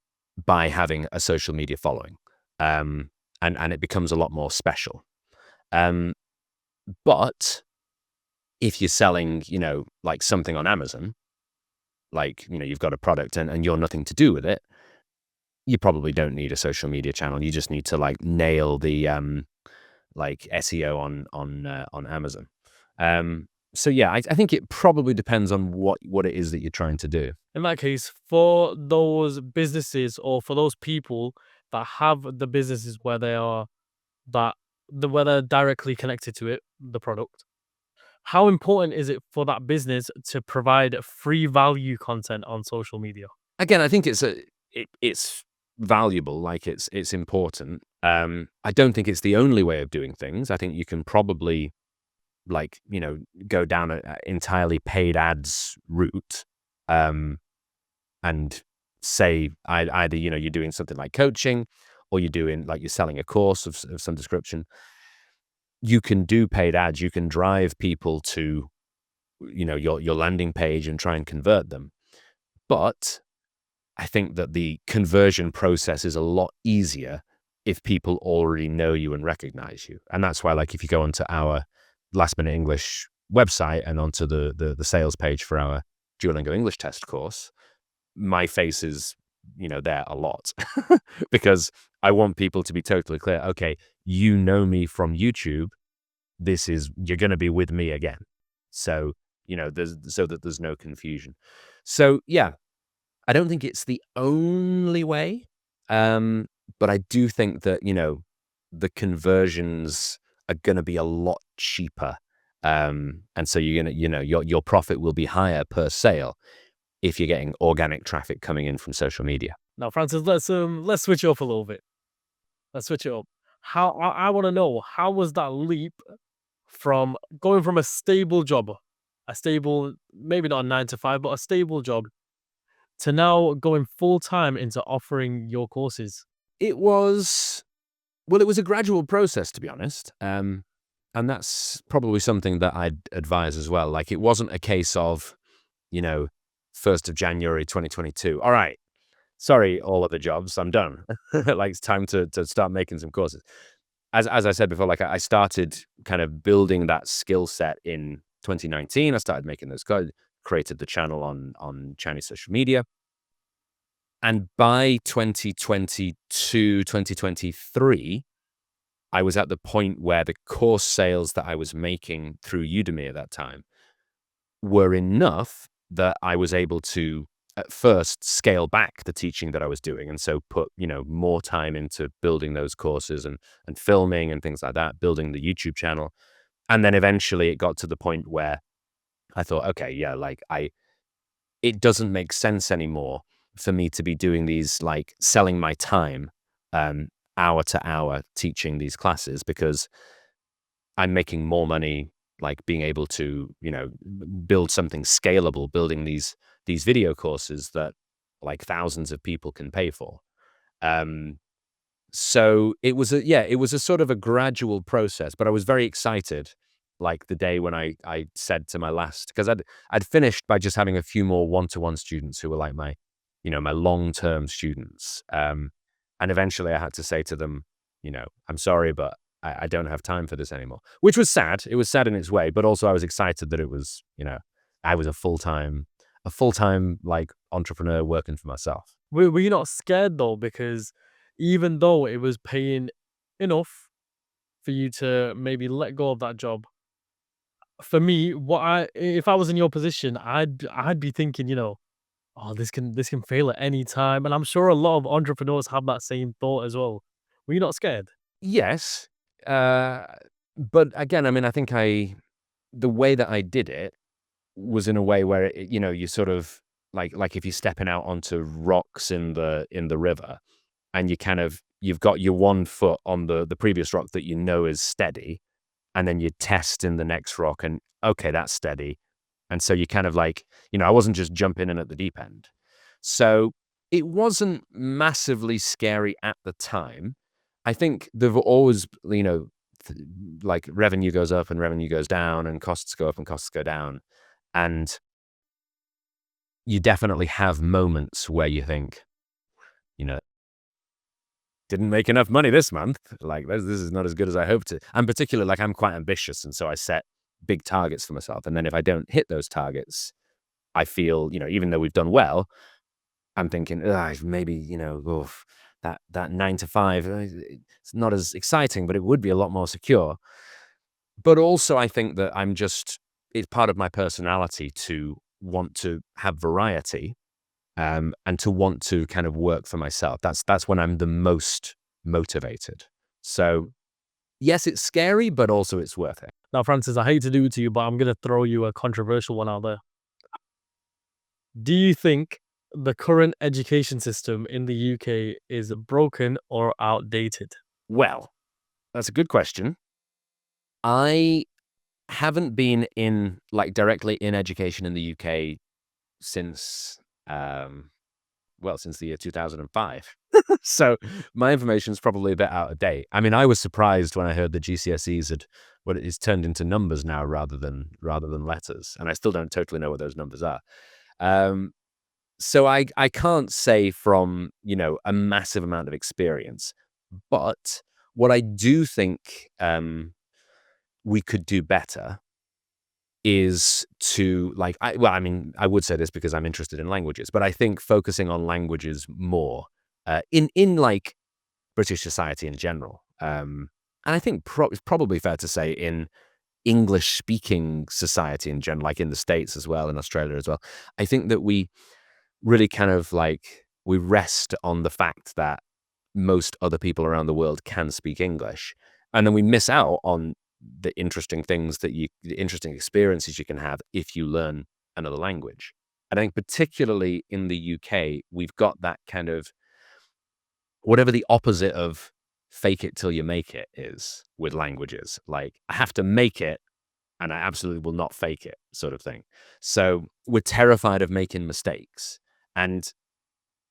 by having a social media following. And it becomes a lot more special. But if you're selling, like something on Amazon, like, you've got a product and you're nothing to do with it, you probably don't need a social media channel. You just need to like nail the like SEO on Amazon. So yeah, I think it probably depends on what it is that you're trying to do. In that case, for those businesses or for those people that have the businesses where they are where they're directly connected to it, the product, how important is it for that business to provide free value content on social media? Again, I think it's valuable, like it's important. I don't think it's the only way of doing things. I think you can probably like, go down an entirely paid ads route, and say either, you're doing something like coaching or you're doing like you're selling a course of some description. You can do paid ads. You can drive people to, your landing page and try and convert them. But I think that the conversion process is a lot easier if people already know you and recognize you. And that's why, like, if you go onto our Last Minute English website and onto the sales page for our Duolingo English test course, my face is, there a lot because I want people to be totally clear. Okay, you know me from YouTube. You're going to be with me again. So, so that there's no confusion. So yeah, I don't think it's the only way. But I do think that, the conversions are going to be a lot cheaper. And so you're going to, your profit will be higher per sale if you're getting organic traffic coming in from social media. Now, Francis, let's switch it up a little bit. Let's switch it up. I want to know, how was that leap from going from a stable job, maybe not a 9 to 5, but a stable job, to now going full time into offering your courses? It was a gradual process, to be honest. And that's probably something that I'd advise as well. Like, it wasn't a case of, 1st of January 2022. All right, sorry, all other jobs, I'm done. Like, it's time to start making some courses. As I said before, like, I started kind of building that skill set in 2019. I started making those codes, created the channel on Chinese social media. And by 2022, 2023, I was at the point where the course sales that I was making through Udemy at that time were enough that I was able to, at first, scale back the teaching that I was doing. And so put, more time into building those courses and filming and things like that, building the YouTube channel. And then eventually it got to the point where I thought, okay, yeah, like it doesn't make sense anymore for me to be doing these, like, selling my time, hour to hour teaching these classes, because I'm making more money, like, being able to, build something scalable, building these video courses that, like, thousands of people can pay for. Um, so it was a sort of a gradual process, but I was very excited, like, the day when I said to my last, because I'd finished by just having a few more one-to-one students who were like my long-term students. And eventually I had to say to them, I'm sorry, but I don't have time for this anymore, which was sad. It was sad in its way, but also I was excited that it was, I was a full time like entrepreneur working for myself. Were you not scared though? Because even though it was paying enough for you to maybe let go of that job, for me, if I was in your position, I'd be thinking, oh, this can fail at any time, and I'm sure a lot of entrepreneurs have that same thought as well. Were you not scared? Yes. Uh, but again, I mean, I think the way that I did it was in a way where you sort of like if you're stepping out onto rocks in the river, and you've got your one foot on the previous rock that is steady, and then you test in the next rock, and okay, that's steady. And so you kind of like, I wasn't just jumping in at the deep end. So it wasn't massively scary at the time. I think there've always, like, revenue goes up and revenue goes down, and costs go up and costs go down. And you definitely have moments where you think, you know, didn't make enough money this month. Like, this is not as good as I hoped to. And particularly, like, I'm quite ambitious. And so I set big targets for myself. And then if I don't hit those targets, I feel, even though we've done well, I'm thinking, maybe, oof, that 9 to 5, it's not as exciting, but it would be a lot more secure. But also, I think that it's part of my personality to want to have variety, and to want to kind of work for myself. That's when I'm the most motivated. So yes, it's scary, but also it's worth it. Now, Francis, I hate to do it to you, but I'm gonna throw you a controversial one out there. Do you think the current education system in the UK is broken or outdated? Well, that's a good question. I haven't been directly in education in the UK since, since the year 2005. So my information is probably a bit out of date. I mean, I was surprised when I heard the GCSEs had what it is turned into numbers now rather than letters, and I still don't totally know what those numbers are. So I can't say from a massive amount of experience, but what I do think we could do better is to, like, I mean, I would say this because I'm interested in languages, but I think focusing on languages more in like British society in general, and I think it's probably fair to say in English speaking society in general, like in the States as well, in Australia as well. I think that we really kind of like we rest on the fact that most other people around the world can speak English, and then we miss out on the interesting experiences you can have if you learn another language. And I think particularly in the UK, we've got that kind of whatever the opposite of fake it till you make it is with languages. Like, I have to make it, and I absolutely will not fake it, sort of thing. So we're terrified of making mistakes. And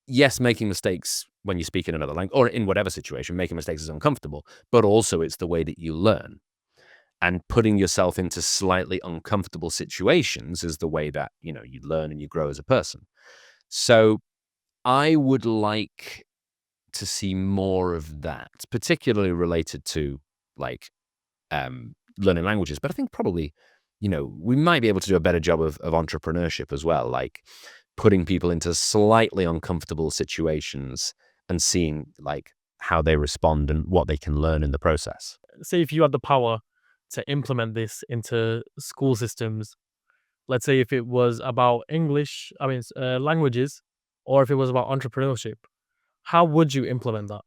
yes, making mistakes when you speak in another language or in whatever situation, making mistakes is uncomfortable, but also it's the way that you learn. and putting yourself into slightly uncomfortable situations is the way that, you learn and you grow as a person. So I would like to see more of that, particularly related to like learning languages. But I think probably, we might be able to do a better job of entrepreneurship as well, like putting people into slightly uncomfortable situations and seeing like how they respond and what they can learn in the process. Say if you had the power to implement this into school systems, let's say if it was about English, languages, or if it was about entrepreneurship, how would you implement that?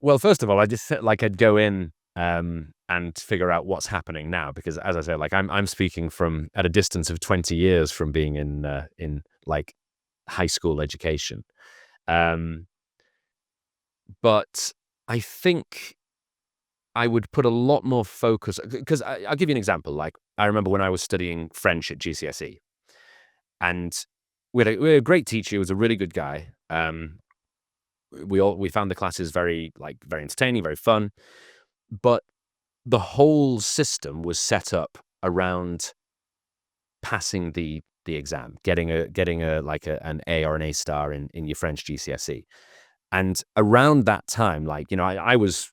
Well, first of all, I just like I'd go in and figure out what's happening now, because as I said, like I'm speaking from at a distance of 20 years from being in like high school education. Um, but I think I would put a lot more focus, because I'll give you an example. Like I remember when I was studying French at GCSE, and we had a great teacher. He was a really good guy. We found the classes very entertaining, very fun, but the whole system was set up around passing the exam, getting an A or an A star in your French GCSE. And around that time, like, I was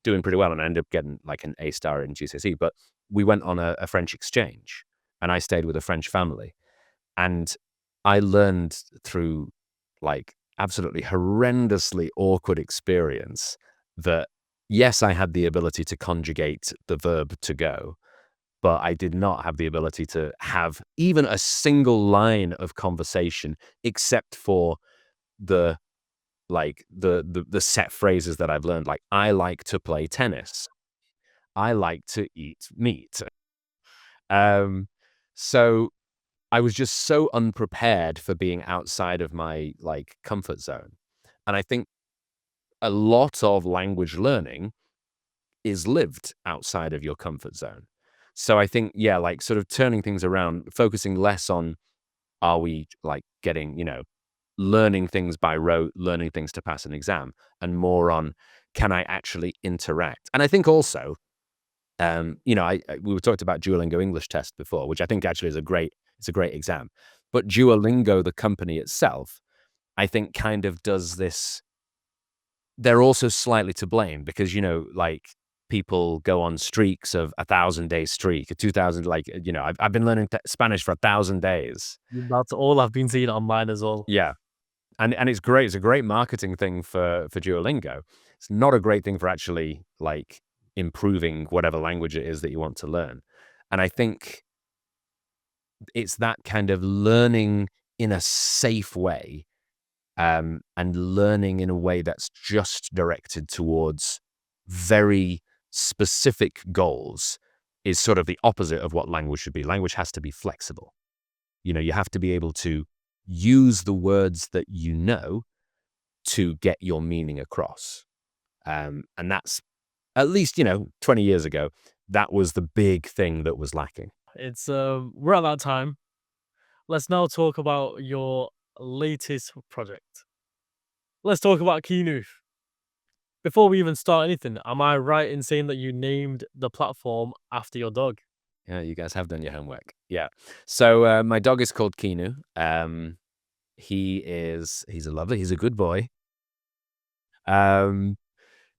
doing pretty well and I ended up getting like an A star in GCSE, but we went on a French exchange and I stayed with a French family. And I learned through like absolutely horrendously awkward experience that yes, I had the ability to conjugate the verb to go, but I did not have the ability to have even a single line of conversation except for the the set phrases that I've learned. Like, I like to play tennis. I like to eat meat. Um, so I was just so unprepared for being outside of my like comfort zone. And I think a lot of language learning is lived outside of your comfort zone. So I think, yeah, like sort of turning things around, focusing less on are we like getting, learning things by rote, learning things to pass an exam, and more on can I actually interact? And I think also, we were talked about Duolingo English test before, which I think actually it's a great exam. But Duolingo, the company itself, I think kind of does this. They're also slightly to blame because, like people go on streaks of 1,000-day streak, a 2,000, like, I've been learning Spanish for 1,000 days. That's all I've been seeing online as well. Yeah. And it's great. It's a great marketing thing for Duolingo. It's not a great thing for actually like improving whatever language it is that you want to learn. And I think it's that kind of learning in a safe way, and learning in a way that's just directed towards very specific goals is sort of the opposite of what language should be. Language has to be flexible. You have to be able to use the words that you know to get your meaning across. And that's at least, 20 years ago, that was the big thing that was lacking. It's we're at that time. Let's now talk about your latest project. Let's talk about Keenu. Before we even start anything, am I right in saying that you named the platform after your dog? Yeah, you guys have done your homework. Yeah. So my dog is called Keenu. He's a good boy. Um,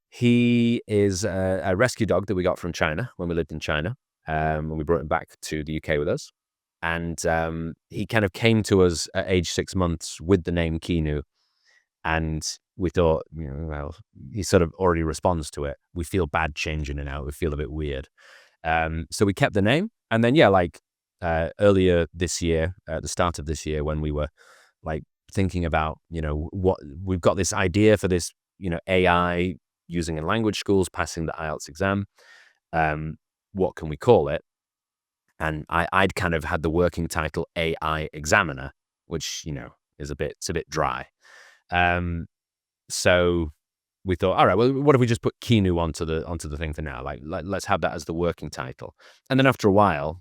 he is a rescue dog that we got from China when we lived in China. When we brought him back to the UK with us. And he kind of came to us at age 6 months with the name Keenu. And we thought, well, he sort of already responds to it. We feel bad changing it out. We feel a bit weird. So we kept the name. And then, yeah, like earlier this year, at the start of this year, when we were like thinking about, what we've got this idea for this, AI using in language schools, passing the IELTS exam. What can we call it? And I'd kind of had the working title AI Examiner, which, it's a bit dry. So we thought, all right, well, what if we just put Keenu onto the thing for now? Like, let's have that as the working title. And then after a while,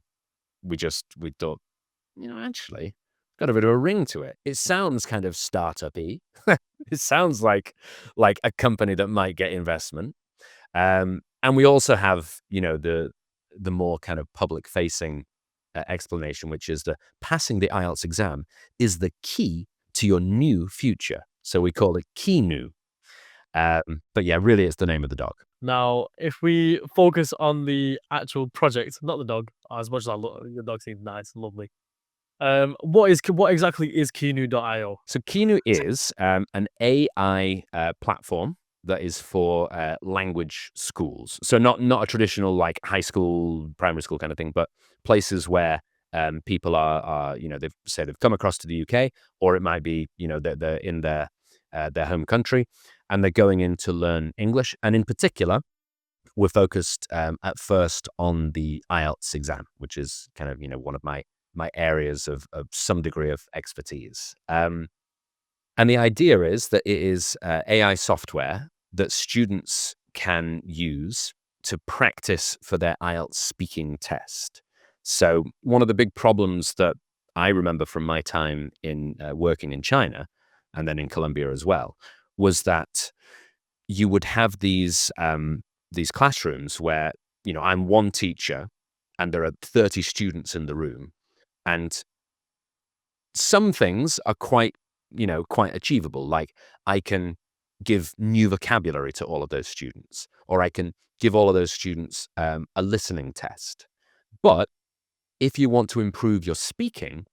we thought, actually, got a bit of a ring to it. It sounds kind of startup-y. It sounds like a company that might get investment. And we also have, the more kind of public facing explanation, which is that passing the IELTS exam is the key to your new future. So we call it Keenu. But yeah, really, it's the name of the dog. Now, if we focus on the actual project, not the dog, as much as your dog seems nice and lovely. What exactly is Keenu.io? So Keenu is an AI platform that is for language schools. So not a traditional like high school, primary school kind of thing, but places where people are they've come across to the UK, or it might be they're in their home country, and they're going in to learn English. And in particular, we're focused at first on the IELTS exam, which is kind of one of my areas of some degree of expertise. And the idea is that it is AI software that students can use to practice for their IELTS speaking test. So one of the big problems that I remember from my time in working in China and then in Colombia as well was that you would have these classrooms where I'm one teacher and there are 30 students in the room, and some things are quite achievable. Like I can give new vocabulary to all of those students, or I can give all of those students a listening test. But if you want to improve your speaking,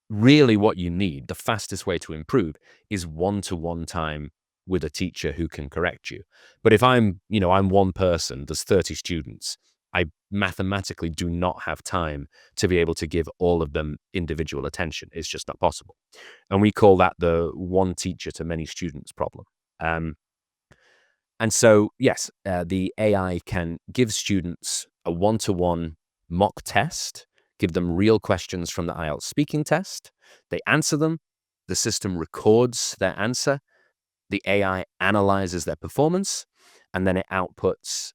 really what you need, the fastest way to improve, is one-to-one time with a teacher who can correct you. But if I'm one person, there's 30 students, I mathematically do not have time to be able to give all of them individual attention. It's just not possible. And we call that the one teacher to many students problem. And so, yes, the AI can give students a one-to-one mock test, give them real questions from the IELTS speaking test. They answer them. The system records their answer. The AI analyzes their performance, and then it outputs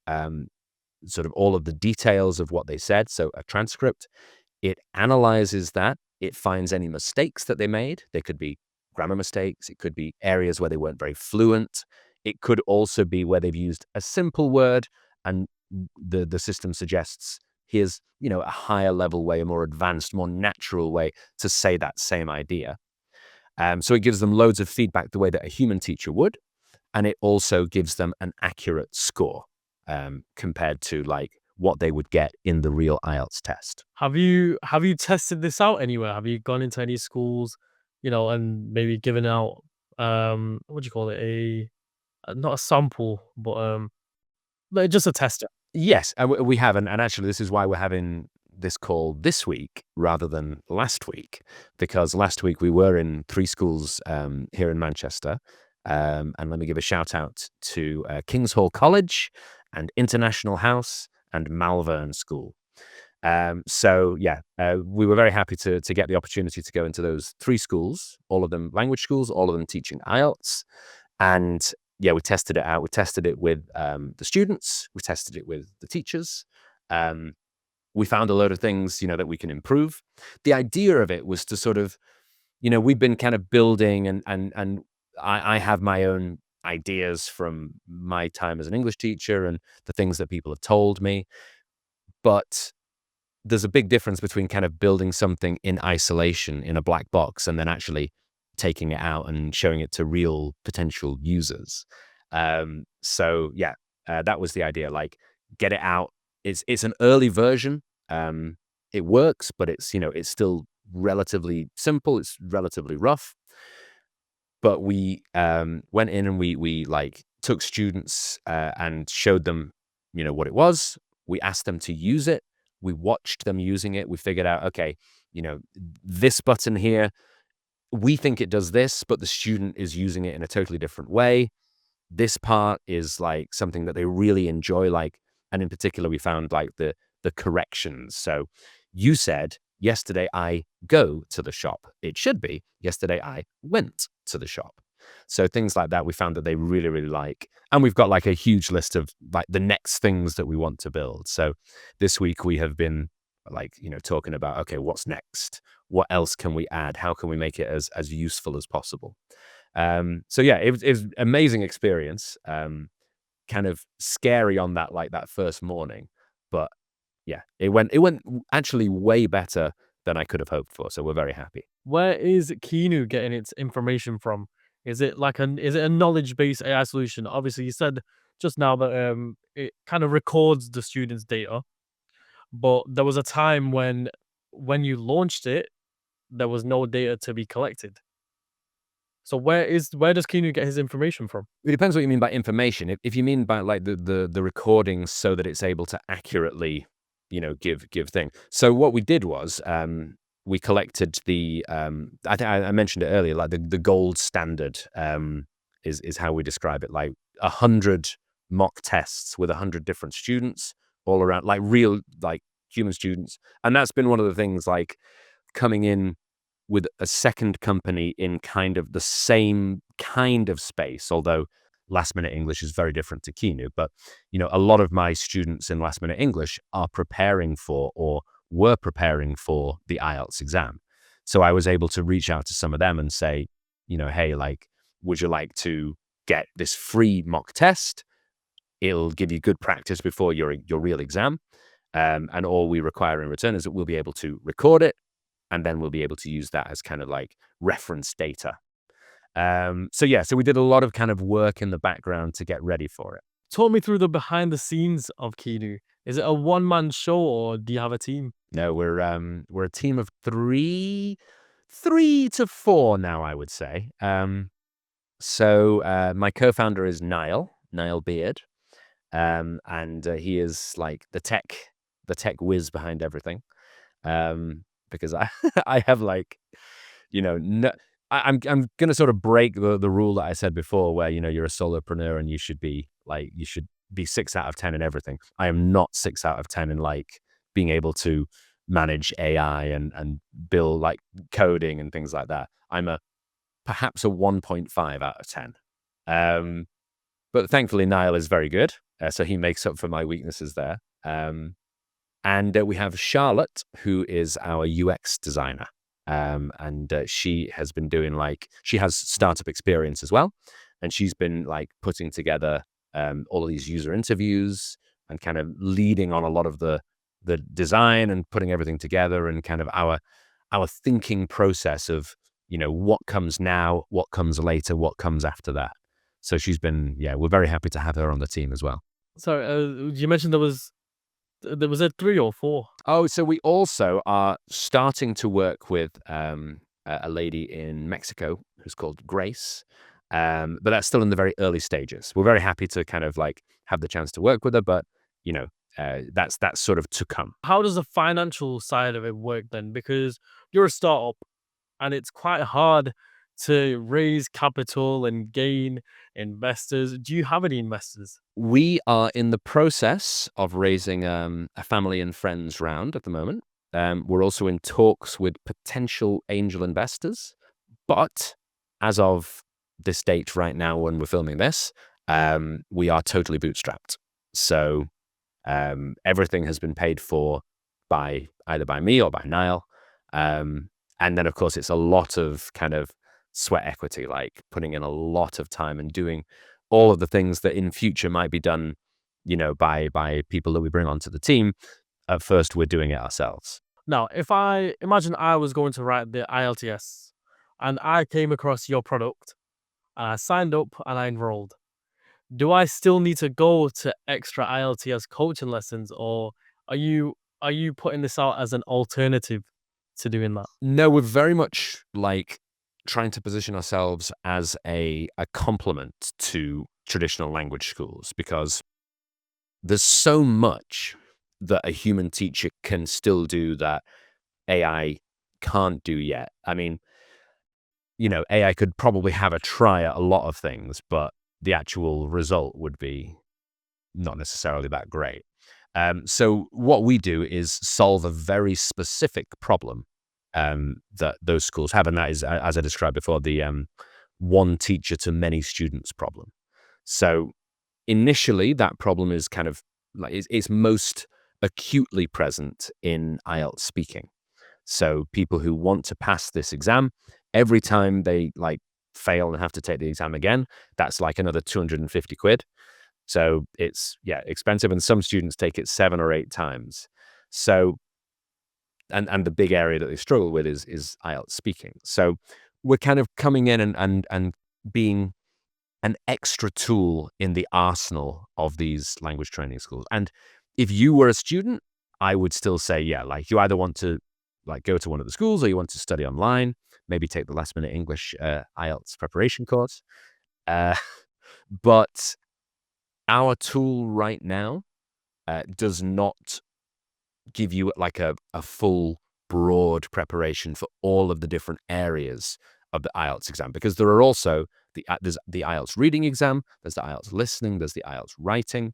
sort of all of the details of what they said, so a transcript. It analyzes that. It finds any mistakes that they made. They could be grammar mistakes. It could be areas where they weren't very fluent. It could also be where they've used a simple word and the system suggests here's a higher level way, a more advanced, more natural way to say that same idea. So it gives them loads of feedback the way that a human teacher would, and it also gives them an accurate score compared to like what they would get in the real IELTS test. Have you tested this out anywhere? Have you gone into any schools, and maybe given out what do you call it? Not a sample, but like just a tester. Yes, and we have, and actually this is why we're having this call this week rather than last week, because last week we were in 3 schools here in Manchester. And let me give a shout out to King's Hall College and International House and Malvern School. So yeah, we were very happy to get the opportunity to go into those 3 schools, all of them language schools, all of them teaching IELTS. And yeah, we tested it out. We tested it with the students. We tested it with the teachers. We found a load of things, that we can improve. The idea of it was to sort of, we've been kind of building and I have my own ideas from my time as an English teacher and the things that people have told me. But there's a big difference between kind of building something in isolation in a black box and then actually taking it out and showing it to real potential users. So yeah, that was the idea. Like, get it out. It's an early version. It works, but it's still relatively simple. It's relatively rough. But we went in and we like took students and showed them, what it was. We asked them to use it. We watched them using it. We figured out, okay, this button here, we think it does this, but the student is using it in a totally different way. This part is like something that they really enjoy, like, and in particular, we found like the corrections. So you said, yesterday I go to the shop. It should be, yesterday I went to the shop. So things like that, we found that they really, really like. And we've got like a huge list of like the next things that we want to build. So this week we have been like, talking about, okay, what's next? What else can we add? How can we make it as useful as possible? So yeah, it was amazing experience. Kind of scary on that, like that first morning, but yeah, it went actually way better than I could have hoped for. So we're very happy. Where is Keenu getting its information from? Is it a knowledge-based AI solution? Obviously, you said just now that it kind of records the students' data, but there was a time when you launched it, there was no data to be collected. So where does Keenu get his information from? It depends what you mean by information. If you mean by like the recordings so that it's able to accurately, give thing. So what we did was we collected the I think I mentioned it earlier, like the gold standard is how we describe it, like 100 mock tests with 100 different students all around, like real like human students, and that's been one of the things like coming in with a second company in kind of the same kind of space, although last minute English is very different to Keenu. But, a lot of my students in last minute English are preparing for or were preparing for the IELTS exam. So I was able to reach out to some of them and say, hey, like, would you like to get this free mock test? It'll give you good practice before your real exam. And all we require in return is that we'll be able to record it, and then we'll be able to use that as kind of like reference data. So we did a lot of kind of work in the background to get ready for it. Talk me through the behind the scenes of Keenu. Is it a one-man show or do you have a team? No, we're a team of three to four now, I would say. So my co-founder is Niall Beard, and he is like the tech whiz behind everything. Because I I have like, no, I'm gonna sort of break the rule that I said before, where you're a solopreneur and you should be 6 out of 10 in everything. I am not 6 out of 10 in like being able to manage AI and build like coding and things like that. I'm perhaps a 1.5 out of 10. But thankfully Niall is very good, so he makes up for my weaknesses there. And we have Charlotte, who is our UX designer. And she has been doing she has startup experience as well. And she's been like putting together all of these user interviews and kind of leading on a lot of the design and putting everything together, and kind of our thinking process of, what comes now, what comes later, what comes after that. So we're very happy to have her on the team as well. Sorry, you mentioned there was a 3 or 4. Oh, so we also are starting to work with a lady in Mexico who's called Grace, but that's still in the very early stages. We're very happy to kind of like have the chance to work with her, but that's sort of to come. How does the financial side of it work then? Because you're a startup and it's quite hard to raise capital and gain investors. Do you have any investors? We are in the process of raising a family and friends round at the moment. We're also in talks with potential angel investors, but as of this date right now, when we're filming this, we are totally bootstrapped. So everything has been paid for either by me or by Niall. And then, of course, it's a lot of kind of sweat equity, like putting in a lot of time and doing all of the things that in future might be done, by people that we bring onto the team. At first, we're doing it ourselves. Now, if I imagine I was going to write the IELTS and I came across your product and I signed up and I enrolled, do I still need to go to extra IELTS coaching lessons, or are you putting this out as an alternative to doing that? No, we're very much like trying to position ourselves as a complement to traditional language schools, because there's so much that a human teacher can still do that AI can't do yet. I mean, AI could probably have a try at a lot of things, but the actual result would be not necessarily that great. So what we do is solve a very specific problem that those schools have, and that is, as I described before, the one teacher to many students problem. So initially, that problem is kind of like it's most acutely present in IELTS speaking. So people who want to pass this exam, every time they like fail and have to take the exam again, that's like another 250 quid. So it's expensive, and some students take it 7 or 8 times. So, and the big area that they struggle with is IELTS speaking. So we're kind of coming in and being an extra tool in the arsenal of these language training schools. And if you were a student, I would still say, yeah, like you either want to like go to one of the schools or you want to study online, maybe take the last minute English IELTS preparation course. Uh, but our tool right now does not give you like a full broad preparation for all of the different areas of the IELTS exam, because there are also there's the IELTS reading exam, there's the IELTS listening, there's the IELTS writing,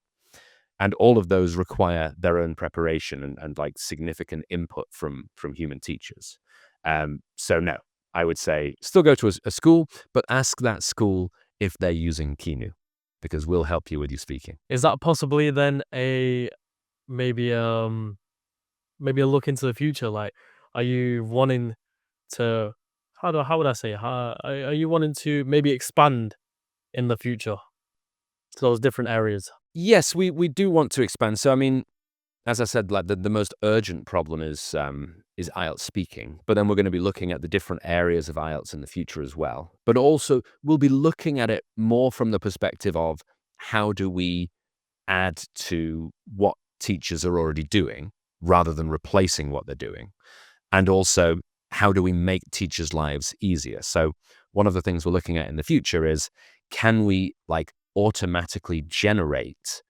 and all of those require their own preparation and like significant input from human teachers. So no, I would say still go to a school, but ask that school if they're using Keenu, because we'll help you with your speaking. Is that possibly then a maybe maybe a look into the future? Like, are you wanting to how would I say are you wanting to maybe expand in the future to those different areas? Yes, we do want to expand. So I mean, as I said, like the most urgent problem is IELTS speaking, but then we're going to be looking at the different areas of IELTS in the future as well. But also we'll be looking at it more from the perspective of how do we add to what teachers are already doing rather than replacing what they're doing. And also, how do we make teachers' lives easier? So one of the things we're looking at in the future is, can we like automatically generate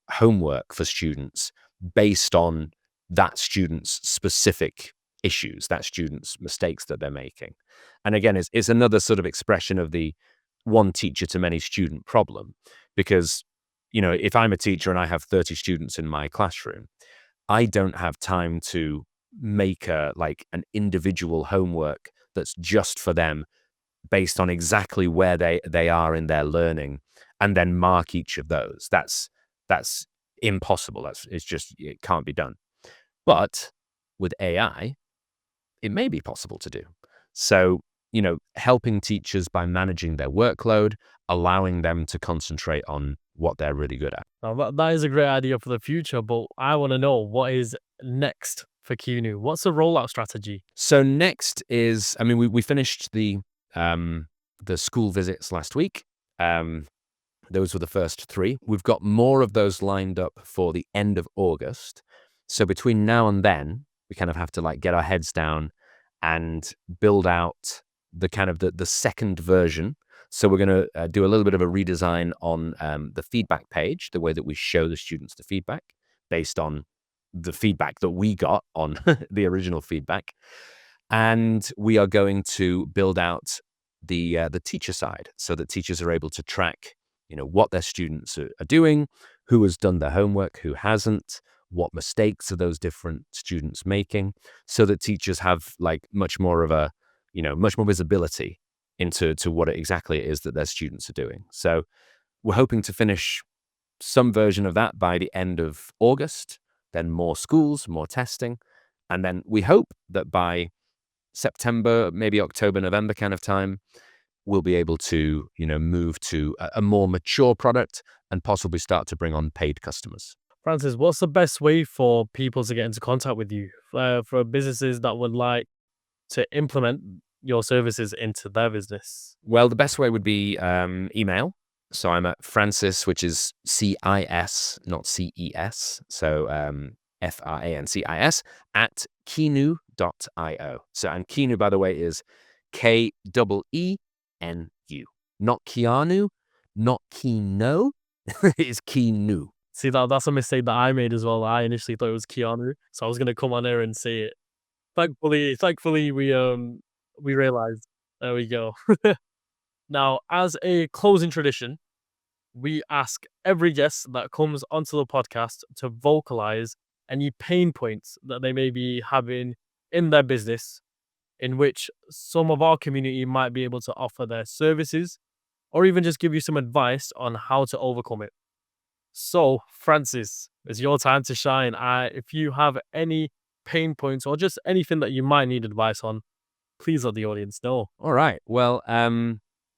homework for students based on that student's specific issues, that student's mistakes that they're making? And again, it's another sort of expression of the one teacher to many student problem, because if I'm a teacher and I have 30 students in my classroom, I don't have time to make an individual homework that's just for them based on exactly where they are in their learning and then mark each of those. That's impossible. It can't be done. But with AI, it may be possible to do. So, helping teachers by managing their workload, allowing them to concentrate on what they're really good at. Now, that is a great idea for the future, but I want to know what is next for Keenu. What's the rollout strategy? So next is, I mean, we finished the school visits last week. Those were the first 3. We've got more of those lined up for the end of August. So between now and then, we kind of have to like get our heads down and build out the kind of the second version. So we're going to do a little bit of a redesign on the feedback page, the way that we show the students the feedback based on the feedback that we got on the original feedback. And we are going to build out the teacher side so that teachers are able to track, what their students are doing, who has done their homework, who hasn't, what mistakes are those different students making, so that teachers have like much more visibility into what exactly it is that their students are doing. So we're hoping to finish some version of that by the end of August, then more schools, more testing. And then we hope that by September, maybe October, November kind of time, we'll be able to, move to a more mature product and possibly start to bring on paid customers. Francis, what's the best way for people to get into contact with you? For businesses that would like to implement your services into their business? Well, the best way would be email. So I'm at Francis, which is CIS, not CES. So FRANCIS at Keenu.io. So, and Keenu, by the way, is KEENU, not Keanu, not Keeno. It's Keenu. See, that's a mistake that I made as well. I initially thought it was Keanu, so I was gonna come on there and say it. Thankfully, we realized. There we go. Now, as a closing tradition, we ask every guest that comes onto the podcast to vocalize any pain points that they may be having in their business, in which some of our community might be able to offer their services or even just give you some advice on how to overcome it. So, Francis, it's your time to shine. If you have any pain points or just anything that you might need advice on, please let the audience know. All right. Well,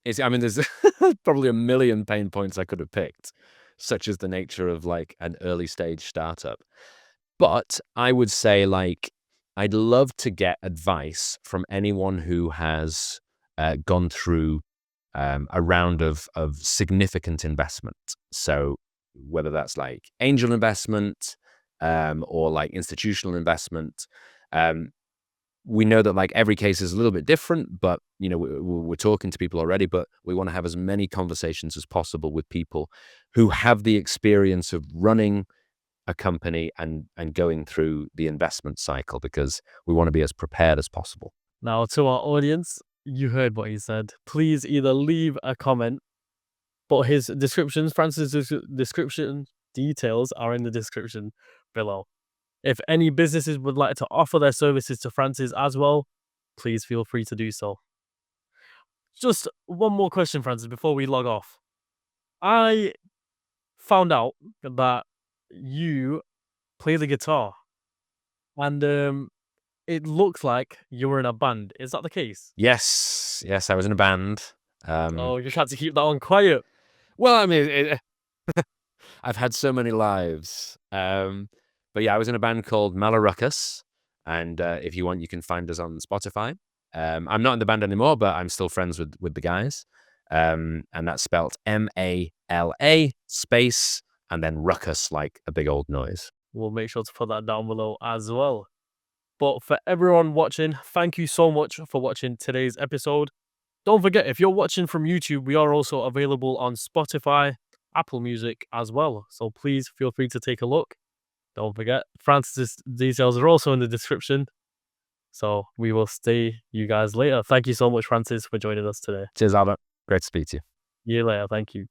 there's probably a million pain points I could have picked, such as the nature of like an early stage startup. But I would say, like, I'd love to get advice from anyone who has gone through a round of significant investment. So whether that's like angel investment or like institutional investment, we know that like every case is a little bit different, but you know we're talking to people already, but we want to have as many conversations as possible with people who have the experience of running a company and going through the investment cycle, because we want to be as prepared as possible. Now, to our audience, you heard what he said. Please either leave a comment, but his descriptions, Francis' description details are in the description below. If any businesses would like to offer their services to Francis as well, please feel free to do so. Just one more question, Francis, before we log off. I found out that you play the guitar, and it looks like you were in a band. Is that the case? Yes, I was in a band. Oh, you tried to keep that one quiet. Well, I mean, I've had so many lives. But yeah, I was in a band called Malaruckus, and if you want, you can find us on Spotify. I'm not in the band anymore, but I'm still friends with the guys. And that's spelt MALA space and then ruckus, like a big old noise. We'll make sure to put that down below as well. But for everyone watching, thank you so much for watching today's episode. Don't forget, if you're watching from YouTube, we are also available on Spotify, Apple Music as well. So please feel free to take a look. Don't forget, Francis' details are also in the description. So we will see you guys later. Thank you so much, Francis, for joining us today. Cheers, Albert. Great to speak to you. See you later. Thank you.